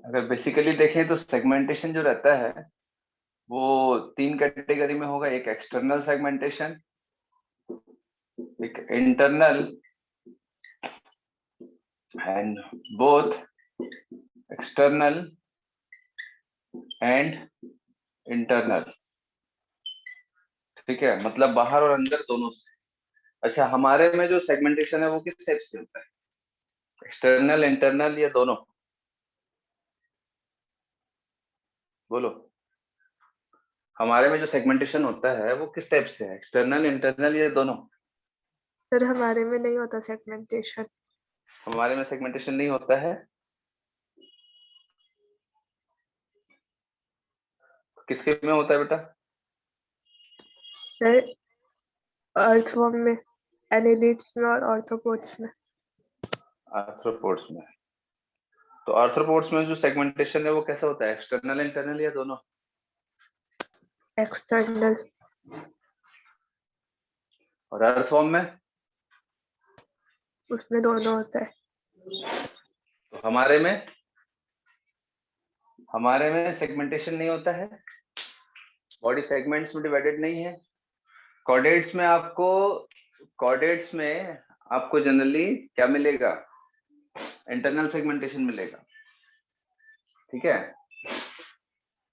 अगर बेसिकली देखें तो सेगमेंटेशन जो रहता है वो तीन कैटेगरी में होगा। एक एक्सटर्नल सेगमेंटेशन, एक internal, and both external and internal. ठीक है, मतलब बाहर और अंदर दोनों से। अच्छा, हमारे में जो सेगमेंटेशन है वो किस टाइप से होता है? एक्सटर्नल, इंटरनल या दोनों? बोलो। हमारे में जो सेगमेंटेशन होता है वो किस टाइप से है? एक्सटर्नल, इंटरनल या दोनों? सर हमारे में नहीं होता सेगमेंटेशन। हमारे में सेगमेंटेशन नहीं होता है। किसके में होता है बेटा? सर अर्थवर्म में, एनालिट्स में और ऑर्थ्रोपोड्स में। आर्थ्रोपोड्स में। तो आर्थ्रोपोड्स में जो सेगमेंटेशन है वो कैसा होता है? एक्सटर्नल, इंटरनल या दोनों? एक्सटर्नल। और अर्थवर्म में? उसमें दोनों होता है। तो हमारे में सेगमेंटेशन नहीं होता है। बॉडी सेगमेंट्स में डिवाइडेड नहीं है। कॉर्डेट्स में आपको जनरली क्या मिलेगा? इंटरनल सेगमेंटेशन मिलेगा। ठीक है,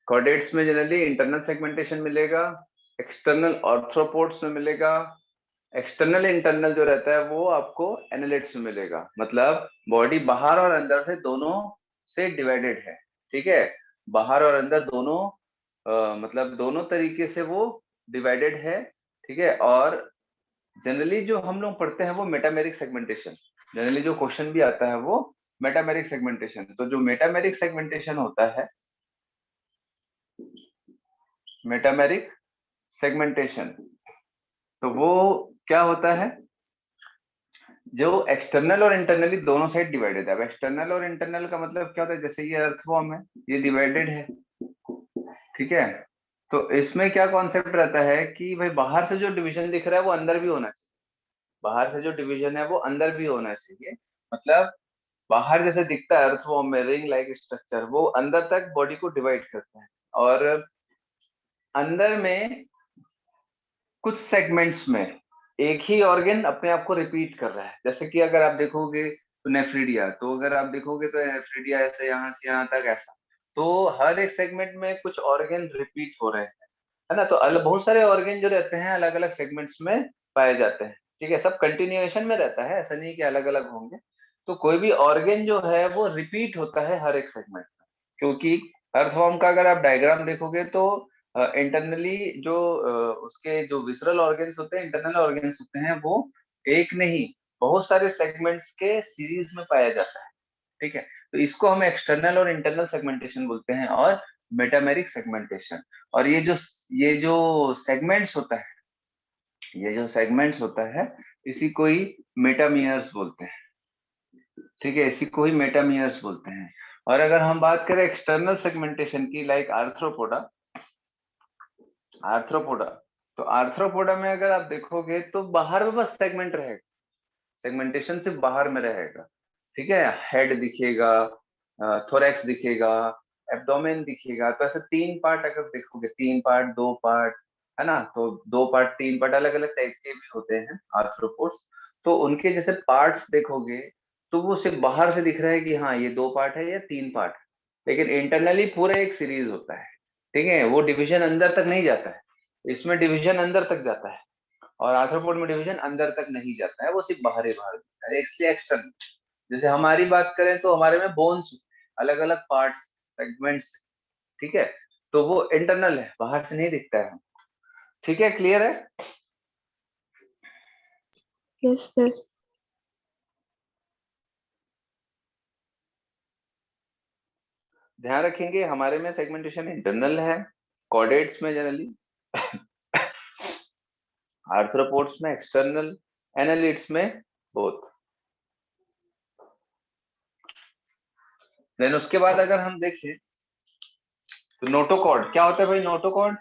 कॉर्डेट्स में जनरली इंटरनल सेगमेंटेशन मिलेगा, एक्सटर्नल आर्थ्रोपोड्स में मिलेगा, एक्सटर्नल इंटरनल जो रहता है वो आपको एनालिट्स में मिलेगा। मतलब बॉडी बाहर और अंदर से दोनों से डिवाइडेड है। ठीक है, बाहर और अंदर दोनों, मतलब दोनों तरीके से वो डिवाइडेड है। ठीक है, और जनरली जो हम लोग पढ़ते हैं वो मेटामेरिक सेगमेंटेशन, जनरली जो क्वेश्चन भी आता है वो मेटामेरिक सेगमेंटेशन। तो जो मेटामेरिक सेगमेंटेशन होता है, मेटामेरिक सेगमेंटेशन, तो वो क्या होता है? जो एक्सटर्नल और इंटरनली दोनों साइड डिवाइडेड है। अब एक्सटर्नल और इंटरनल का मतलब क्या होता है? जैसे ये अर्थवॉर्म है, ये डिवाइडेड है। ठीक है, तो इसमें क्या कॉन्सेप्ट रहता है कि भाई बाहर से जो डिवीजन दिख रहा है वो अंदर भी होना चाहिए। बाहर से जो डिवीजन है वो अंदर भी होना चाहिए। मतलब बाहर जैसे दिखता है अर्थवॉर्म में रिंग लाइक स्ट्रक्चर, वो अंदर तक बॉडी को डिवाइड करता है। और अंदर में कुछ सेगमेंट्स में एक ही ऑर्गन अपने आप को रिपीट कर रहा है। जैसे कि अगर आप देखोगे तो नेफ्रिडिया, तो अगर आप देखोगे तो नेफ्रिडिया ऐसे यहाँ से यहाँ तक ऐसा, तो हर एक सेगमेंट में कुछ ऑर्गन रिपीट हो रहे हैं, है ना? तो अलग बहुत सारे ऑर्गन जो रहते हैं अलग अलग सेगमेंट्स में पाए जाते हैं। ठीक है, सब कंटिन्यूएशन में रहता है, ऐसा नहीं कि अलग अलग होंगे। तो कोई भी ऑर्गन जो है वो रिपीट होता है हर एक सेगमेंट में, क्योंकि अर्थवॉर्म का अगर आप डायग्राम देखोगे तो इंटरनली जो उसके जो विसरल ऑर्गन्स होते हैं, इंटरनल ऑर्गन्स होते हैं, वो एक नहीं बहुत सारे सेगमेंट्स के सीरीज में पाया जाता है। ठीक है, तो इसको हम एक्सटर्नल और इंटरनल सेगमेंटेशन बोलते हैं, और मेटामेरिक सेगमेंटेशन। और ये जो सेगमेंट्स होता है इसी को ही मेटामियर्स बोलते हैं। ठीक है, इसी को ही मेटामियर्स बोलते हैं। और अगर हम बात करें एक्सटर्नल सेगमेंटेशन की, लाइक आर्थ्रोपोडा, आर्थ्रोपोडा तो आर्थ्रोपोडा में अगर आप देखोगे तो बाहर में बस सेगमेंट रहेगा, सेगमेंटेशन सिर्फ बाहर में रहेगा। ठीक है, हेड दिखेगा, थोरैक्स दिखेगा, एब्डोमेन दिखेगा। तो ऐसे तीन पार्ट अगर देखोगे, तीन पार्ट, दो पार्ट, है ना? तो दो पार्ट, तीन पार्ट, अलग अलग टाइप के भी होते हैं आर्थ्रोपोड्स। तो उनके जैसे पार्ट्स देखोगे तो वो सिर्फ बाहर से दिख रहा है कि हाँ ये दो पार्ट है या तीन पार्ट है, लेकिन इंटरनली पूरा एक सीरीज होता है। ठीक है, वो डिवीजन अंदर तक नहीं जाता है। इसमें डिवीजन अंदर तक जाता है, और आर्थ्रोपोड में डिवीजन अंदर तक नहीं जाता है, वो सिर्फ बाहर ही बाहर दिखता है, इसलिए एक्सटर्नल। जैसे हमारी बात करें तो हमारे में बोन्स अलग अलग पार्ट्स, सेगमेंट्स। ठीक है, तो वो इंटरनल है, बाहर से नहीं दिखता है। ठीक है, क्लियर है? Yes sir. ध्यान रखेंगे हमारे में सेगमेंटेशन इंटरनल है, कॉर्डेट्स में जनरली, आर्थ्रोपोड्स में एक्सटर्नल, एनालिट्स में बोथ। देन उसके बाद अगर हम देखें तो नोटोकॉर्ड क्या होता है भाई? नोटोकॉर्ड,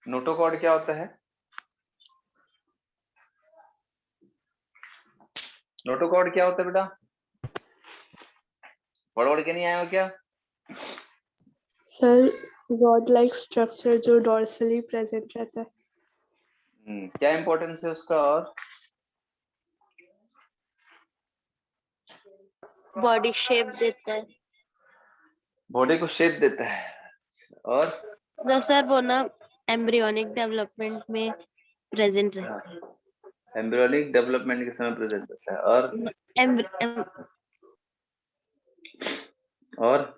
नोटोकॉर्ड क्या होता है? नोटोकॉर्ड क्या होता है बेटा? पढ़ के नहीं आए हो क्या? सर रॉड लाइक स्ट्रक्चर जो डॉर्सली प्रेजेंट रहता है। क्या इंपॉर्टेंस है उसका? और बॉडी शेप देता है। बॉडी को शेप देता है। और तो सर वो ना एम्ब्रियोनिक डेवलपमेंट में प्रेजेंट रहता है। एम्ब्रियोनिक डेवलपमेंट के समय प्रेजेंट होता है। और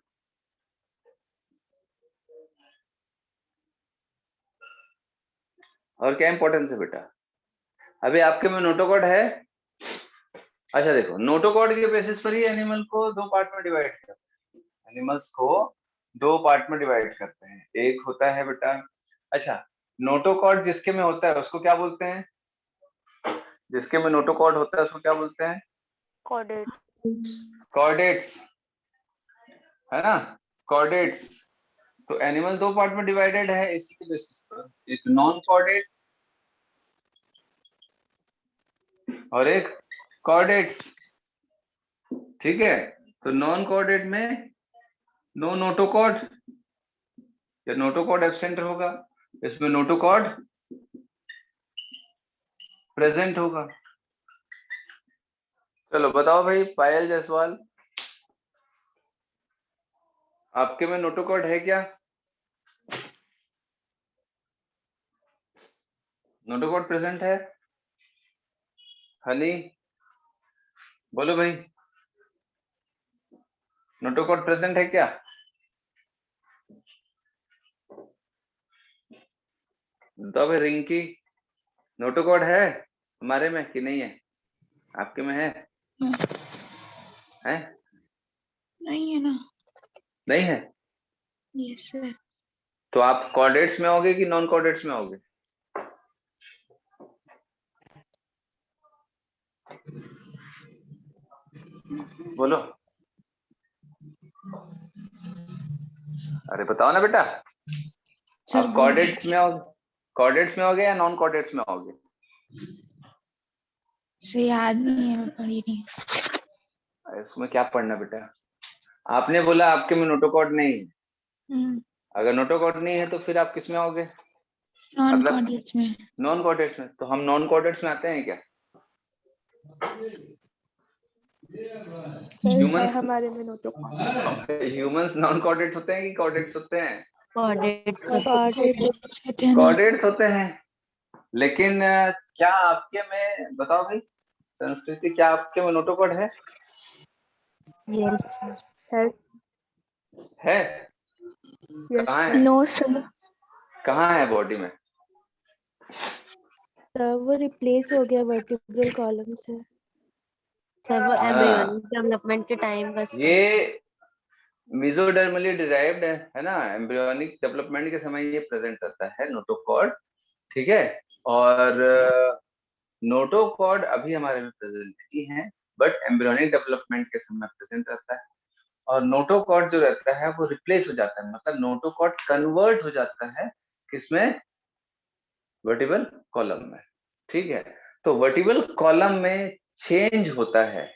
क्या इंपॉर्टेंस है बेटा? अभी आपके में नोटोकॉर्ड है। अच्छा देखो, नोटोकॉर्ड के बेसिस पर ही एनिमल को दो पार्ट में डिवाइड करते हैं। एनिमल्स को दो पार्ट में डिवाइड करते हैं। एक होता है बेटा, अच्छा नोटोकॉर्ड जिसके में होता है उसको क्या बोलते हैं? जिसके में नोटोकॉर्ड होता है उसको क्या बोलते हैं? कॉर्डेट्स, है ना? कॉर्डेट्स। तो एनिमल दो पार्ट में डिवाइडेड है इसी के बेसिस पर, एक नॉन कॉर्डेट और एक कॉर्डेट्स। ठीक है, तो नॉन कॉर्डेट में नो नोटोकॉर्ड या नोटोकॉर्ड एब्सेंट होगा, इसमें नोटोकॉर्ड प्रेजेंट होगा। चलो बताओ भाई पायल जायसवाल, आपके में नोटोकॉर्ड है क्या? नोटोकॉर्ड प्रेजेंट है? हनी बोलो भाई, नोटोकॉर्ड प्रेजेंट है क्या? बताओ भाई रिंकी, नोटोकॉर्ड है हमारे में कि नहीं है? आपके में है? है? नहीं है ना। नहीं है? Yes sir. तो आप कॉर्डेट्स में होगे कि नॉन कॉर्डेट्स में होगे? बोलो, अरे बताओ ना बेटा, सर आप कॉर्डेट्स में हो, कॉर्डेट्स में होगे या नॉन कॉर्डेट्स में होगे? से याद नहीं है, मैं पढ़ी नहीं। इसमें क्या पढ़ना बेटा? आपने बोला आपके में नोटोकॉर्ड नहीं है। अगर नोटोकॉर्ड नहीं है तो फिर आप किस में होगे? नॉन कॉर्डेट्स में। नॉन कॉर्डेट्स में। तो हम नॉन कॉर्डेट्स में आते हैं क्या? है हमारे में नोटोकॉर्ड। ह्यूमंस नॉन कॉर्डेट होते हैं कि कॉर्डेट्स होते हैं? कॉर्डेट्स होते हैं। लेकिन क्या आपके में, बताओ भाई संस्कृति, क्या आपके में नोटोकॉर्ड है? यस है? कहाँ है? नो सर, कहाँ है बॉडी में? वो रिप्लेस हो गया वर्टिब्रल कॉलम से। सर वो हाँ। एम्ब्रियोनिक डेवलपमेंट के टाइम बस। ये मेसोडर्मली डिराइव्ड है ना, एम्ब्रियोनिक डेवलपमेंट के समय ये प्रेजेंट रहता है नोटोकॉर्ड। ठीक है, और नोटोकॉर्ड अभी हमारे में प्रेजेंट नहीं है, बट एम्ब्रियोनिक डेवलपमेंट के समय प्रेजेंट रहता है। और नोटोकॉर्ड जो रहता है वो रिप्लेस हो जाता है, मतलब नोटोकॉर्ड कन्वर्ट हो जाता है किसमें? वर्टिबल कॉलम में। ठीक है, तो वर्टिबल कॉलम में चेंज होता है।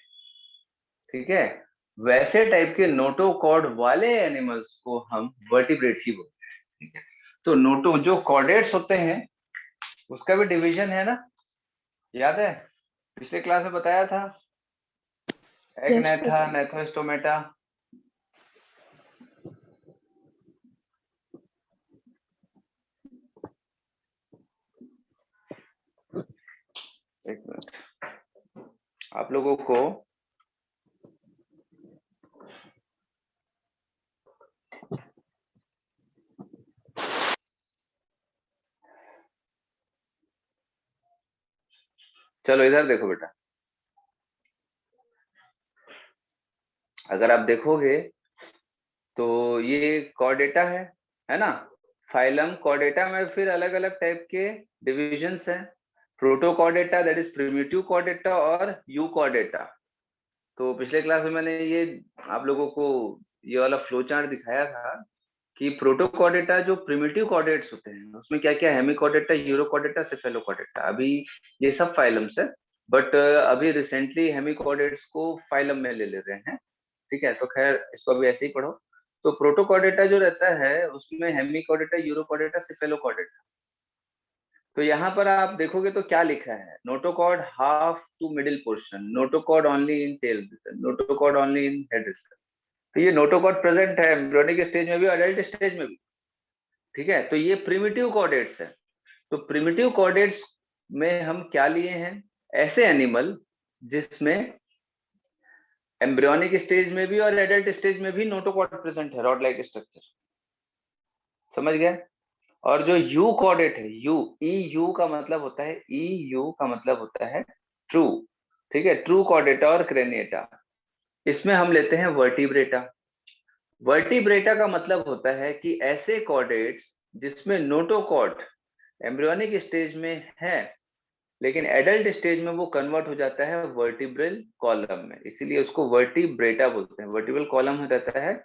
ठीक है, वैसे टाइप के नोटोकॉर्ड वाले एनिमल्स को हम वर्टिब्रेट ही बोलते हैं। ठीक है, तो नोटो जो कॉर्डेट्स होते हैं उसका भी डिवीजन है ना, याद है? पिछले क्लास में बताया था, एक्नेथा, नेथोस्टोमेटा। एक मिनट, आप लोगों को चलो इधर देखो बेटा, अगर आप देखोगे तो ये कॉर्डेटा है ना? फाइलम कॉर्डेटा में फिर अलग अलग टाइप के डिविजन्स हैं। Protochordata, that is primitive Chordata, और यूकॉर्डेटा। तो पिछले क्लास में मैंने ये आप लोगों को ये वाला फ्लो चार्ट दिखाया था कि प्रोटोकॉर्डेटा जो प्रिमिटिव कॉर्डेट्स होते हैं उसमें क्या क्या, हेमिकॉर्डेटा, यूरोकॉर्डेटा, सेफेलोकॉर्डेटा। अभी ये सब फाइलम्स है। बट अभी रिसेंटली हेमिकॉर्डेट्स को फाइलम में ले रहे हैं, ठीक है। तो खैर इसको अभी ऐसे ही पढ़ो। तो प्रोटोकॉर्डेटा जो रहता है उसमें हेमिकॉर्डेटा, यूरोकॉर्डेटा, सिफेलोकॉर्डेटा। तो यहाँ पर आप देखोगे तो क्या लिखा है, notochord half to middle portion, notochord only in tail region, notochord only in head region. तो ये नोटोकॉर्ड प्रेजेंट है एम्ब्रियोनिक स्टेज में भी, अडल्ट स्टेज में भी, ठीक है। तो ये प्रिमिटिव कॉर्डेट्स है। तो प्रिमिटिव कॉर्डेट्स में हम क्या लिए हैं, ऐसे एनिमल जिसमें एम्ब्रियोनिक स्टेज में भी और एडल्ट स्टेज में भी नोटोकॉर्ड प्रेजेंट है, रॉड लाइक स्ट्रक्चर, समझ गए। और जो यू कॉर्डेट है, यू, ई यू का मतलब होता है, ई यू का मतलब होता है ट्रू, ठीक है। ट्रू कॉर्डेटा और क्रेनिएटा, इसमें हम लेते हैं वर्टिब्रेटा। वर्टिब्रेटा का मतलब होता है कि ऐसे कॉर्डेट्स जिसमें नोटोकॉर्ड एम्ब्रियोनिक स्टेज में है लेकिन एडल्ट स्टेज में वो कन्वर्ट हो जाता है वर्टिब्रल कॉलम में, इसीलिए उसको वर्टिब्रेटा बोलते हैं। वर्टिब्रल कॉलम रहता है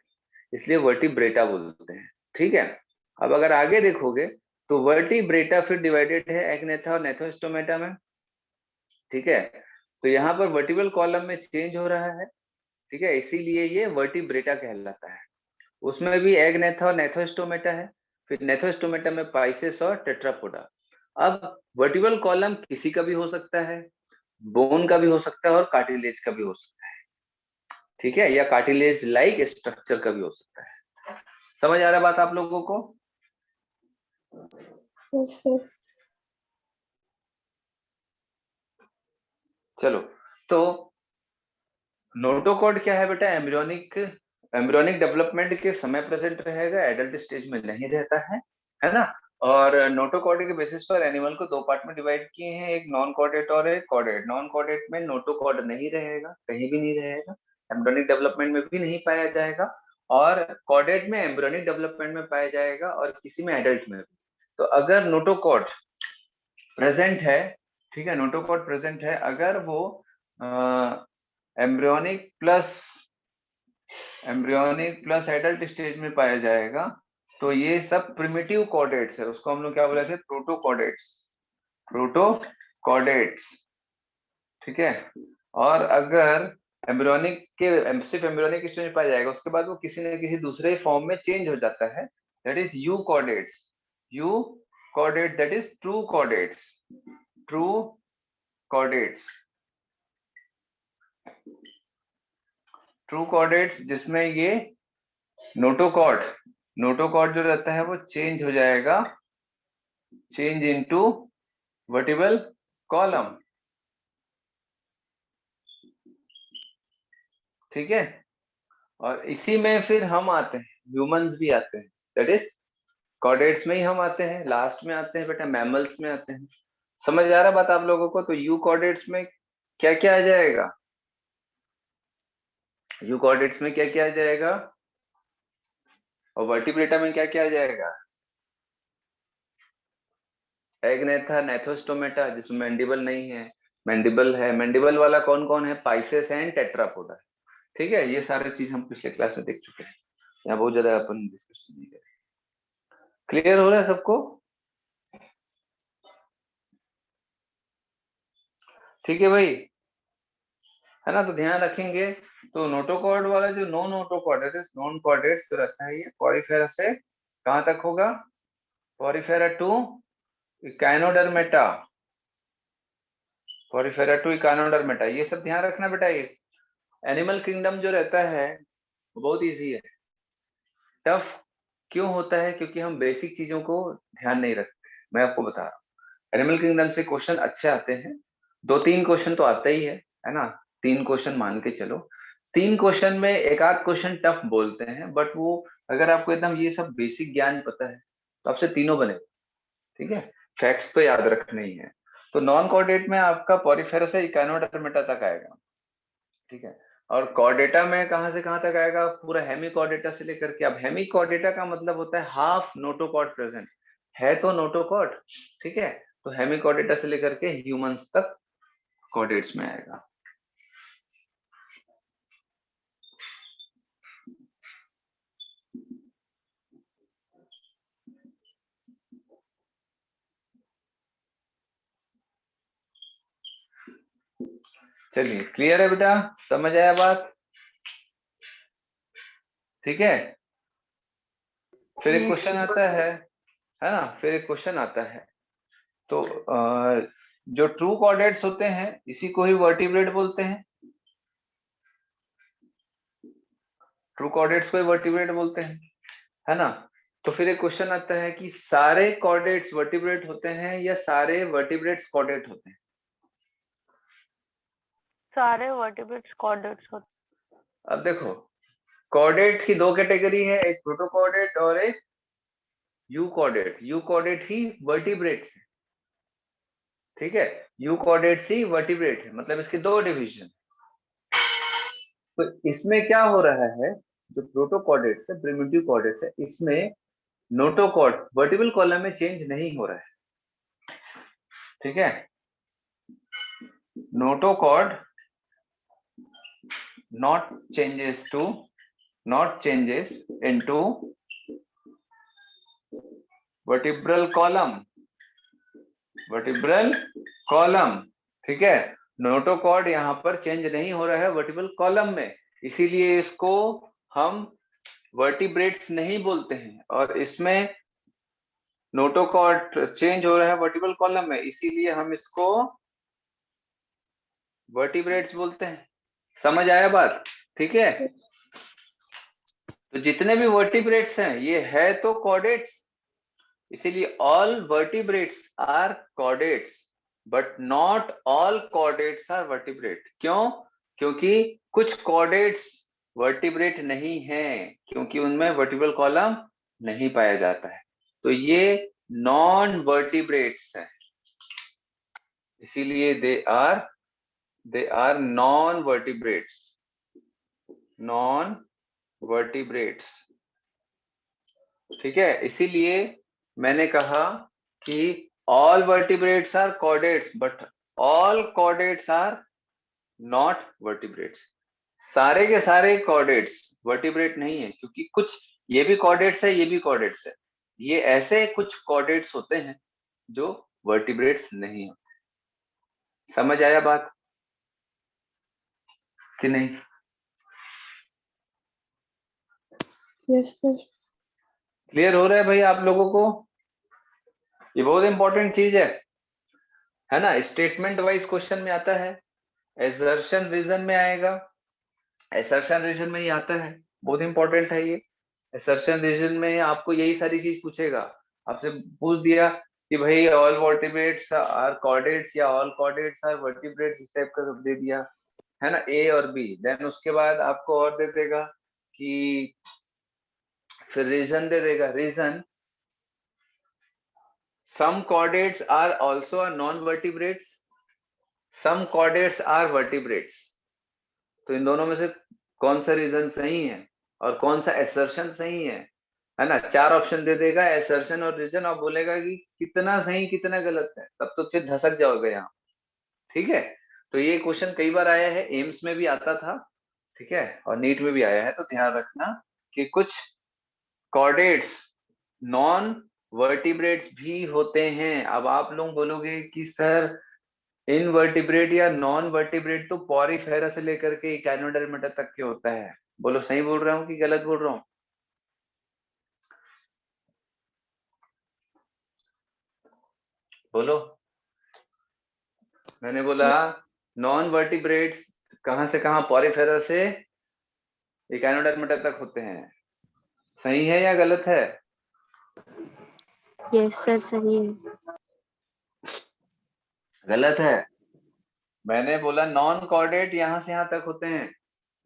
इसलिए वर्टिब्रेटा बोलते हैं, ठीक है। अब अगर आगे देखोगे तो वर्टिब्रेटा फिर डिवाइडेड है एक्नेथा और नेथोस्टोमेटा में, ठीक है। तो यहाँ पर वर्टिब्रल कॉलम में चेंज हो रहा है, ठीक है, इसीलिए ये वर्टिब्रेटा कहलाता है। उसमें भी एगनेथा और नेथोस्टोमेटा है, फिर नेथोस्टोमेटा में पाइसेस और टेट्रापोडा। अब वर्टिब्रल कॉलम किसी का भी हो सकता है, बोन का भी हो सकता है और कार्टिलेज का भी हो सकता है, ठीक है, या कार्टिलेज लाइक स्ट्रक्चर का भी हो सकता है। समझ आ रहा है बात आप लोगों को? Yes, sir. चलो, तो नोटोकॉर्ड क्या है बेटा, एम्ब्रियोनिक डेवलपमेंट के समय प्रेजेंट रहेगा, एडल्ट स्टेज में नहीं रहता है ना। और नोटोकॉर्ड के बेसिस पर एनिमल को दो पार्ट में डिवाइड किए हैं, एक नॉन कॉर्डेट और एक कॉर्डेट। नॉन कॉर्डेट में नोटोकॉर्ड नहीं रहेगा, कहीं भी नहीं रहेगा, एम्ब्रियोनिक डेवलपमेंट में भी नहीं पाया जाएगा, और कॉर्डेट में एम्ब्रियोनिक डेवलपमेंट में पाया जाएगा और किसी में एडल्ट में भी। तो अगर नोटोकॉर्ड प्रेजेंट है, ठीक है, नोटोकॉर्ड प्रेजेंट है, अगर वो एम्ब्रियोनिक प्लस एडल्ट स्टेज में पाया जाएगा तो ये सब प्रिमिटिव कॉर्डेट्स है, उसको हम लोग क्या बोले थे, प्रोटोकॉर्डेट्स, ठीक है। और अगर सिर्फ एम्ब्रियोनिक स्टेज में पाया जाएगा, उसके बाद वो किसी न किसी दूसरे फॉर्म में चेंज हो जाता है, that is you chordate, that is true chordates, true chordates जिसमें ये नोटोकॉर्ड जो रहता है वो चेंज हो जाएगा, चेंज इनटू वर्टिब्रल कॉलम, ठीक है। और इसी में फिर हम आते हैं, ह्यूमंस भी आते हैं, दैट इज कॉर्डेट्स में ही हम आते हैं, लास्ट में आते हैं बेटा, मैमल्स में आते हैं। समझ आ रहा बात आप लोगों को? तो यू कॉर्डेट्स में क्या क्या आ जाएगा, यू कॉर्डेट्स में क्या क्या आ जाएगा, और वर्टिब्रेटा में क्या क्या आ जाएगा, एगनेथा, नेथोस्टोमेटा जिसमें मैंडिबल नहीं है, मैंडिबल है, मैंडिबल वाला कौन कौन है, पाइसेस एंड टेट्रापोडा, ठीक है। ये सारे चीज हम पिछले क्लास में देख चुके हैं, यहाँ बहुत ज्यादा अपन डिस्कशन नहीं करें। क्लियर हो रहा है सबको? ठीक है भाई, है ना। तो ध्यान रखेंगे, तो नोटोकॉर्ड वाला जो नॉन कॉर्डेट्स जो रहता है, ये पॉरीफेरा से कहां तक होगा, porifera to echinodermata, porifera to echinodermata, ये सब ध्यान रखना बेटा। ये एनिमल किंगडम जो रहता है वो बहुत इजी है। टफ क्यों होता है, क्योंकि हम बेसिक चीजों को ध्यान नहीं रखते। मैं आपको बता रहा हूँ, एनिमल किंगडम से क्वेश्चन अच्छे आते हैं, 2-3 क्वेश्चन तो आते ही है ना, 3 क्वेश्चन मान के चलो, 3 क्वेश्चन में एक आध क्वेश्चन टफ बोलते हैं, बट वो अगर आपको एकदम ये सब बेसिक ज्ञान पता है तो आपसे तीनों बने, ठीक है। फैक्ट्स तो याद रखने ही है। तो नॉन कोऑर्डिनेट में आपका पॉरीफेरस से इकाइनोडर्मेटा तक आएगा, ठीक है। और कॉर्डेटा में कहां से कहां तक आएगा, पूरा हेमी कॉर्डेटा से लेकर के, अब हेमी कॉर्डेटा का मतलब होता है हाफ नोटोकॉर्ड प्रेजेंट है, तो नोटोकॉर्ड, ठीक है। तो हेमी कॉर्डेटा से लेकर के ह्यूमंस तक कॉर्डेट्स में आएगा। चलिए क्लियर है बेटा, समझ आया बात? ठीक है। फिर एक Yes, क्वेश्चन sir. आता है ना, फिर एक क्वेश्चन आता है। तो जो ट्रू कोऑर्डिनेट्स होते हैं इसी को ही वर्टिब्रेट बोलते हैं, ट्रू कोऑर्डिनेट्स को ही वर्टिब्रेट बोलते हैं, है ना। तो फिर एक क्वेश्चन आता है कि सारे कोऑर्डिनेट्स वर्टिब्रेट होते हैं या सारे वर्टिब्रेट्स कोऑर्डिनेट होते हैं? सारे वर्टिब्रेट्स कोऑर्डिनेट्स होते अब देखो, कोऑर्डिनेट की दो कैटेगरी है, एक प्रोटो कोऑर्डिनेट और एक you coordinate. You coordinate he vertebrates है, ठीक है, यू कोऑर्डिनेट्स ही वर्टिब्रेट है, मतलब इसके दो डिवीजन। तो इसमें क्या हो रहा है, जो प्रोटो कोऑर्डिनेट्स है, प्रिमिटिव कोऑर्डिनेट्स है, इसमें नोटोकॉर्ड वर्टिबल कॉलम में चेंज नहीं हो रहा है, ठीक है। Notochord not changes into vertebral column, ठीक है। नोटोकॉर्ड यहाँ पर चेंज नहीं हो रहा है वर्टिबल कॉलम में, इसीलिए इसको हम वर्टिब्रेट्स नहीं बोलते हैं। और इसमें नोटोकॉर्ड चेंज हो रहा है वर्टिबल कॉलम में, इसीलिए हम इसको वर्टिब्रेट्स बोलते हैं। समझ आया बात? ठीक है। तो जितने भी वर्टिब्रेट्स हैं ये है तो कॉर्डेट्स, इसीलिए all vertebrates are chordates but not all chordates are vertebrate. क्यों? क्योंकि कुछ कॉर्डेट्स वर्टिब्रेट नहीं हैं, क्योंकि उनमें वर्टिबल कॉलम नहीं पाया जाता है, तो ये नॉन वर्टिब्रेट्स हैं, इसीलिए दे आर नॉन वर्टिब्रेट्स, ठीक है। इसीलिए मैंने कहा कि all vertebrates are chordates but all chordates are not vertebrates. सारे के सारे कॉर्डेट्स वर्टिब्रेट नहीं है, क्योंकि कुछ ये भी कॉर्डेट्स है, ये भी कॉर्डेट्स है, ये ऐसे कुछ कॉर्डेट्स होते हैं जो वर्टिब्रेट्स नहीं होते। समझ आया बात कि नहीं? Yes sir. क्लियर हो रहा है भाई आप लोगों को? ये बहुत इंपॉर्टेंट चीज है ना। स्टेटमेंट वाइज क्वेश्चन में आता है, एसर्शन रीजन में आएगा, एसर्शन रीजन में ही आता है, बहुत इंपॉर्टेंट है ये। एसर्शन रीजन में आपको यही सारी चीज पूछेगा, आपसे पूछ दिया कि भाई ऑल वर्टिब्रेट्स आर कॉर्डेट्स या ऑल कॉर्डेट्स आर वर्टिब्रेट्स, इस टाइप का सब दे दिया है ना, ए और बी। देन उसके बाद आपको और दे देगा कि फिर रीजन दे देगा, reason some chordates are also a non-vertebrates, some chordates are vertebrates। तो इन दोनों में से कौन सा रीजन सही है और कौन सा एसर्शन सही है ना। चार ऑप्शन दे देगा, एसर्शन और रीजन, और बोलेगा कि कितना सही कितना गलत है, तब तो फिर धसक जाओगे यहाँ, ठीक है। तो ये क्वेश्चन कई बार आया है, एम्स में भी आता था, ठीक है, और नीट में भी आया है। तो ध्यान रखना कि कुछ कॉर्डेट्स नॉन वर्टिब्रेट्स भी होते हैं। अब आप लोग बोलोगे कि सर इनवर्टिब्रेट या नॉन वर्टिब्रेट तो पॉरीफेरा से लेकर के इकाइनोडर्मिटा तक के होता है। बोलो सही बोल रहा हूँ कि गलत बोल रहा हूँ? बोलो। मैंने बोला नॉन वर्टिब्रेट्स कहां से कहां, पॉरीफेरा से इकाइनोडर्मिटा तक होते हैं। सही है या गलत है? Yes, sir. सही है. गलत है। मैंने बोला नॉन कॉर्डेट यहां से यहां तक होते हैं,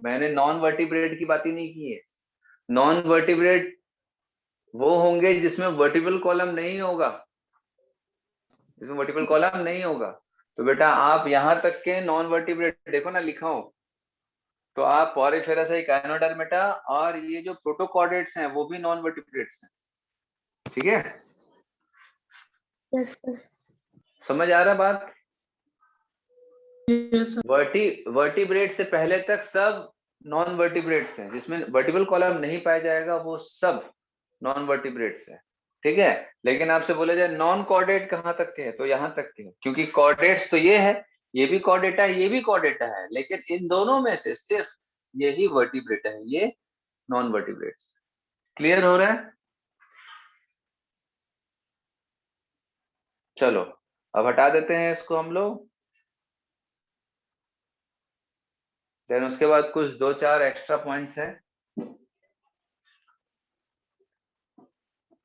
मैंने नॉन वर्टिब्रेट की बात ही नहीं की है। नॉन वर्टिब्रेट वो होंगे जिसमें वर्टिबल कॉलम नहीं होगा, जिसमें वर्टिबल कॉलम नहीं होगा। तो बेटा आप यहां तक के नॉन वर्टिब्रेट देखो ना, लिखा हो तो आप पॉरीफेरा से इकाइनोडर्मिटा और ये जो प्रोटोकॉर्डेट्स हैं वो भी नॉन वर्टिब्रेट्स हैं, ठीक है। Yes sir. समझ आ रहा बात? Yes sir. वर्टिब्रेट से पहले तक सब नॉन वर्टिब्रेट्स हैं, जिसमें वर्टिबल कॉलम नहीं पाया जाएगा वो सब नॉन वर्टिब्रेट्स है, ठीक है। लेकिन आपसे बोला जाए नॉन कॉर्डेट कहां तक के है, तो यहां तक के है, क्योंकि कॉर्डेट्स तो ये है ये भी कॉर्डेटा है, ये भी कॉर्डेटा है, लेकिन इन दोनों में से सिर्फ यही वर्टिब्रेट है, ये नॉन वर्टिब्रेट्स। क्लियर हो रहा है? चलो अब हटा देते हैं इसको हम लोग। देन उसके बाद कुछ 2-4 एक्स्ट्रा पॉइंट्स है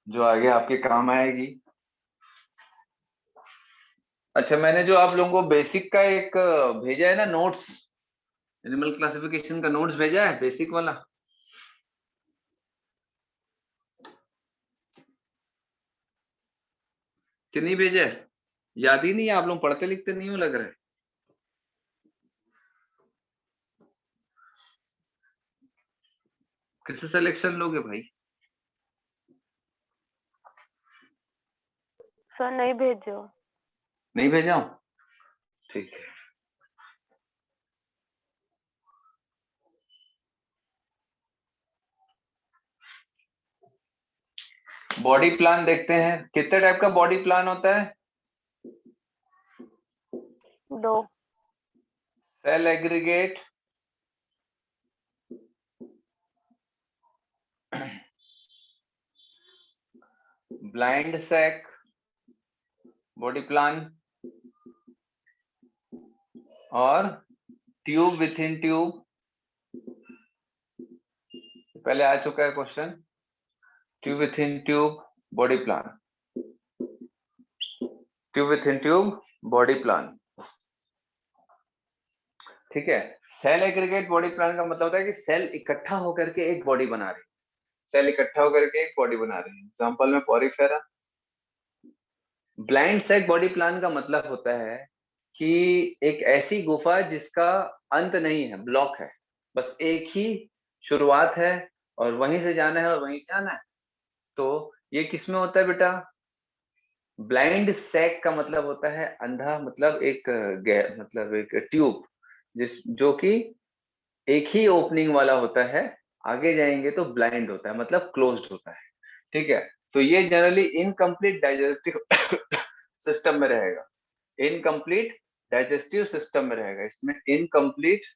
जो आगे आपके काम आएगी। अच्छा, मैंने जो आप लोगों को बेसिक का एक भेजा है ना नोट्स, एनिमल क्लासिफिकेशन का नोट्स भेजा है बेसिक वाला, कि नहीं भेजा है? याद ही नहीं है, आप लोग पढ़ते लिखते नहीं हो लग रहा है। किससे सिलेक्शन लोगे भाई? सर नहीं भेजो। नहीं भेजा हूं? ठीक है। बॉडी प्लान देखते हैं, कितने टाइप का बॉडी प्लान होता है? 2। Cell aggregate, blind sac body plan, और ट्यूब विथ इन ट्यूब। पहले आ चुका है question, tube within tube body plan, tube within tube body plan. ठीक है। सेल एग्रीगेट बॉडी प्लान का मतलब होता है कि सेल इकट्ठा होकर के एक बॉडी बना रही है, सेल इकट्ठा होकर के एक बॉडी बना रही है। एग्जांपल में porifera. Blind sac body plan का मतलब होता है कि एक ऐसी गुफा जिसका अंत नहीं है, ब्लॉक है, बस एक ही शुरुआत है और वहीं से जाना है और वहीं से आना है। तो ये किसमें होता है बेटा? ब्लाइंड सैक का मतलब होता है अंधा, मतलब एक मतलब एक ट्यूब जो कि एक ही ओपनिंग वाला होता है, आगे जाएंगे तो ब्लाइंड होता है, मतलब क्लोज्ड होता है। ठीक है। तो ये जनरली इनकम्प्लीट डाइजेस्टिव सिस्टम में रहेगा, इनकम्प्लीट डाइजेस्टिव सिस्टम में रहेगा। इसमें इनकम्प्लीट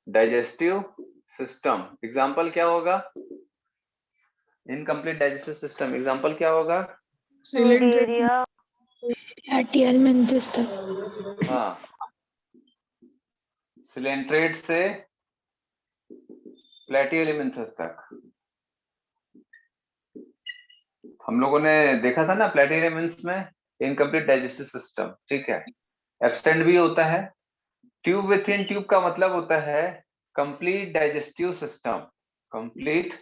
डाइजेस्टिव सिस्टम एग्जांपल क्या होगा? इनकम्प्लीट डाइजेस्टिव सिस्टम एग्जांपल क्या होगा? मीडिएरिया। आरटीएल मेंथिस तक। हाँ, सिलेंट्रेट से प्लेटिहेलमिन्थस तक। हम लोगों ने देखा था ना प्लेटिहेलमिन्थस में इनकम्प्लीट डाइजेस्टिव सिस्टम। ठीक है। एब्सेंट भी होता है। ट्यूब विथ इन ट्यूब का मतलब होता है complete digestive system, complete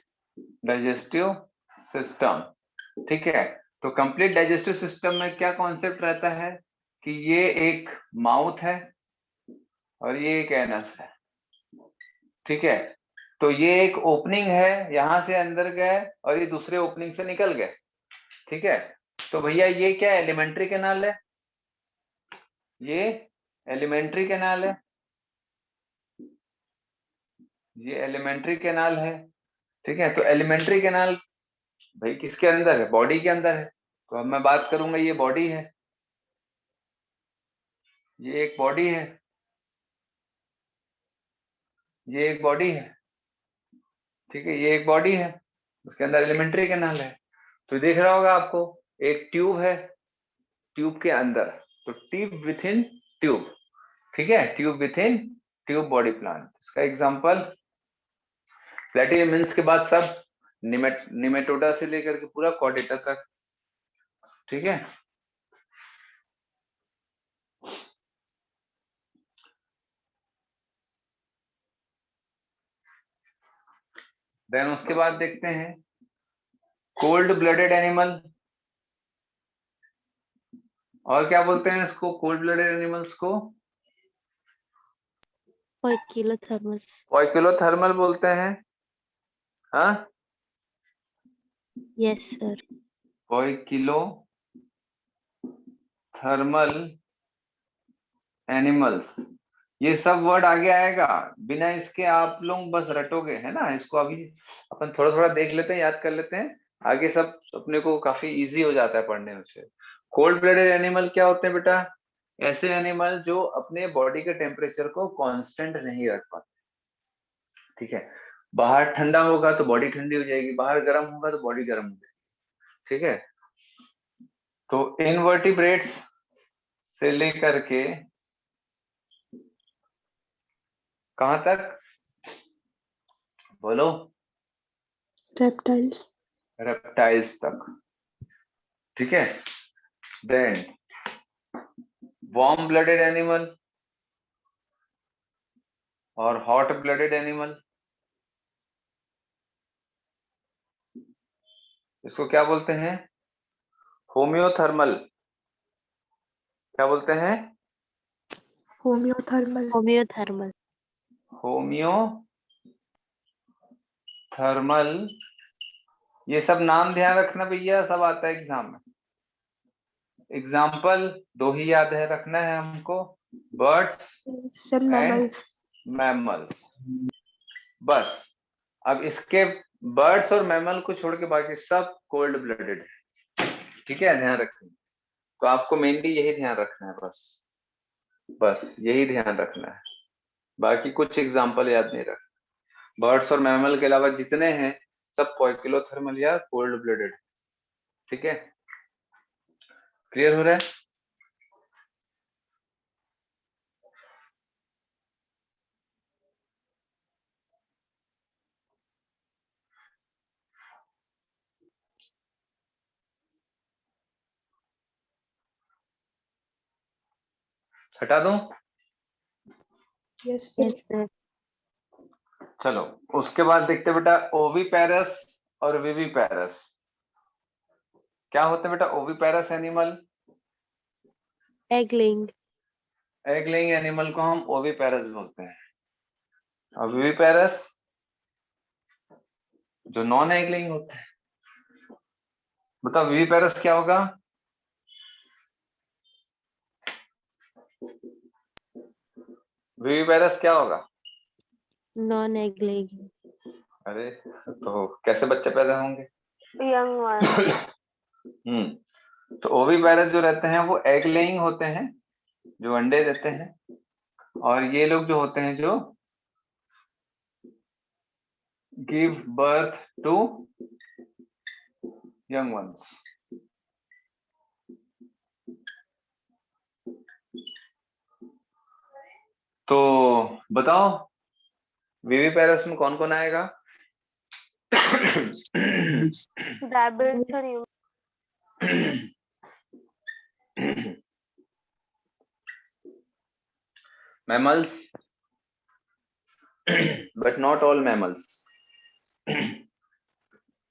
digestive system. ठीक है। तो कंप्लीट डाइजेस्टिव सिस्टम में क्या कॉन्सेप्ट रहता है कि ये एक माउथ है और ये एक एनस है। ठीक है। तो ये एक ओपनिंग है, यहां से अंदर गए और ये दूसरे ओपनिंग से निकल गए। ठीक है। तो भैया ये क्या एलिमेंट्री कैनाल है, ये एलिमेंट्री कैनाल है, ये एलिमेंट्री कैनाल है। ठीक है। तो एलिमेंट्री कैनाल भाई किसके अंदर है? बॉडी के अंदर है। तो अब मैं बात करूंगा, ये बॉडी है, ये एक बॉडी है, ये एक बॉडी है। ठीक है। ये एक बॉडी है, उसके अंदर एलिमेंट्री कैनाल है। तो दिख रहा होगा आपको, एक ट्यूब है, ट्यूब के अंदर, तो ट्यूब विथ इन ट्यूब। ठीक है। Tube within tube body plan. इसका एग्जांपल प्लेटिहेलमिन्थस के बाद सब निमेटोडा से लेकर के पूरा कॉर्डेटा तक। ठीक है। देन उसके बाद देखते हैं कोल्ड ब्लडेड एनिमल, और क्या बोलते हैं इसको कोल्ड ब्लडेड एनिमल्स को? पोइकिलोथर्मस। पोइकिलोथर्मल बोलते हैं। हाँ, यस सर। पोइकिलोथर्मल एनिमल्स, ये सब वर्ड आगे आएगा, बिना इसके आप लोग बस रटोगे, है ना। इसको अभी अपन थोड़ा थोड़ा देख लेते हैं, याद कर लेते हैं, आगे सब अपने को काफी इजी हो जाता है पढ़ने में से। कोल्ड ब्लडेड एनिमल क्या होते हैं बेटा? ऐसे एनिमल जो अपने बॉडी के टेम्परेचर को कांस्टेंट नहीं रख पाते, ठीक है। बाहर ठंडा होगा तो बॉडी ठंडी हो जाएगी, बाहर गर्म होगा तो बॉडी गर्म हो जाएगी, ठीक है। तो इनवर्टिब्रेट्स से लेकर के कहां तक बोलो, reptiles, रेप्टाइल्स तक, ठीक है। देन वार्म ब्लडेड एनिमल और हॉट ब्लडेड एनिमल, इसको क्या बोलते हैं? होम्योथर्मल। क्या बोलते हैं? homeothermal, homeothermal. होम्योथर्मल, ये सब नाम ध्यान रखना भैया, सब आता है एग्जाम में। एग्जाम्पल दो ही याद है रखना है हमको, birds and and mammals, mammals, बस। अब इसके बर्ड्स और मैमल को छोड़ के बाकी सब कोल्ड ब्लडेड है, ठीक है, ध्यान रखना। तो आपको मेनली यही ध्यान रखना है, बस यही ध्यान रखना है, बाकी कुछ एग्जाम्पल याद नहीं रखना। बर्ड्स और मैमल के अलावा जितने हैं सब पोइकिलोथर्मल या कोल्ड ब्लडेड, ठीक है। क्लियर हो रहा है? हटा दूं? yes sir, yes sir. चलो उसके बाद देखते हैं बेटा ओविपेरस और विविपेरस। क्या होते हैं बेटा oviparous animal? Egg laying. Egg laying animal को हम ओविपेरस बोलते हैं। और विविपेरस जो नॉन एग लेइंग होते हैं। बताओ विविपेरस क्या होगा? विविपेरस क्या होगा? Non egg laying. अरे तो कैसे बच्चे पैदा होंगे? young one, तो ओविपेरस जो रहते हैं वो एग लेइंग होते हैं, जो अंडे देते हैं। और ये लोग जो होते हैं जो give birth to young ones. तो बताओ विविपेरस में कौन कौन आएगा? rabbits और mammals, but not all mammals,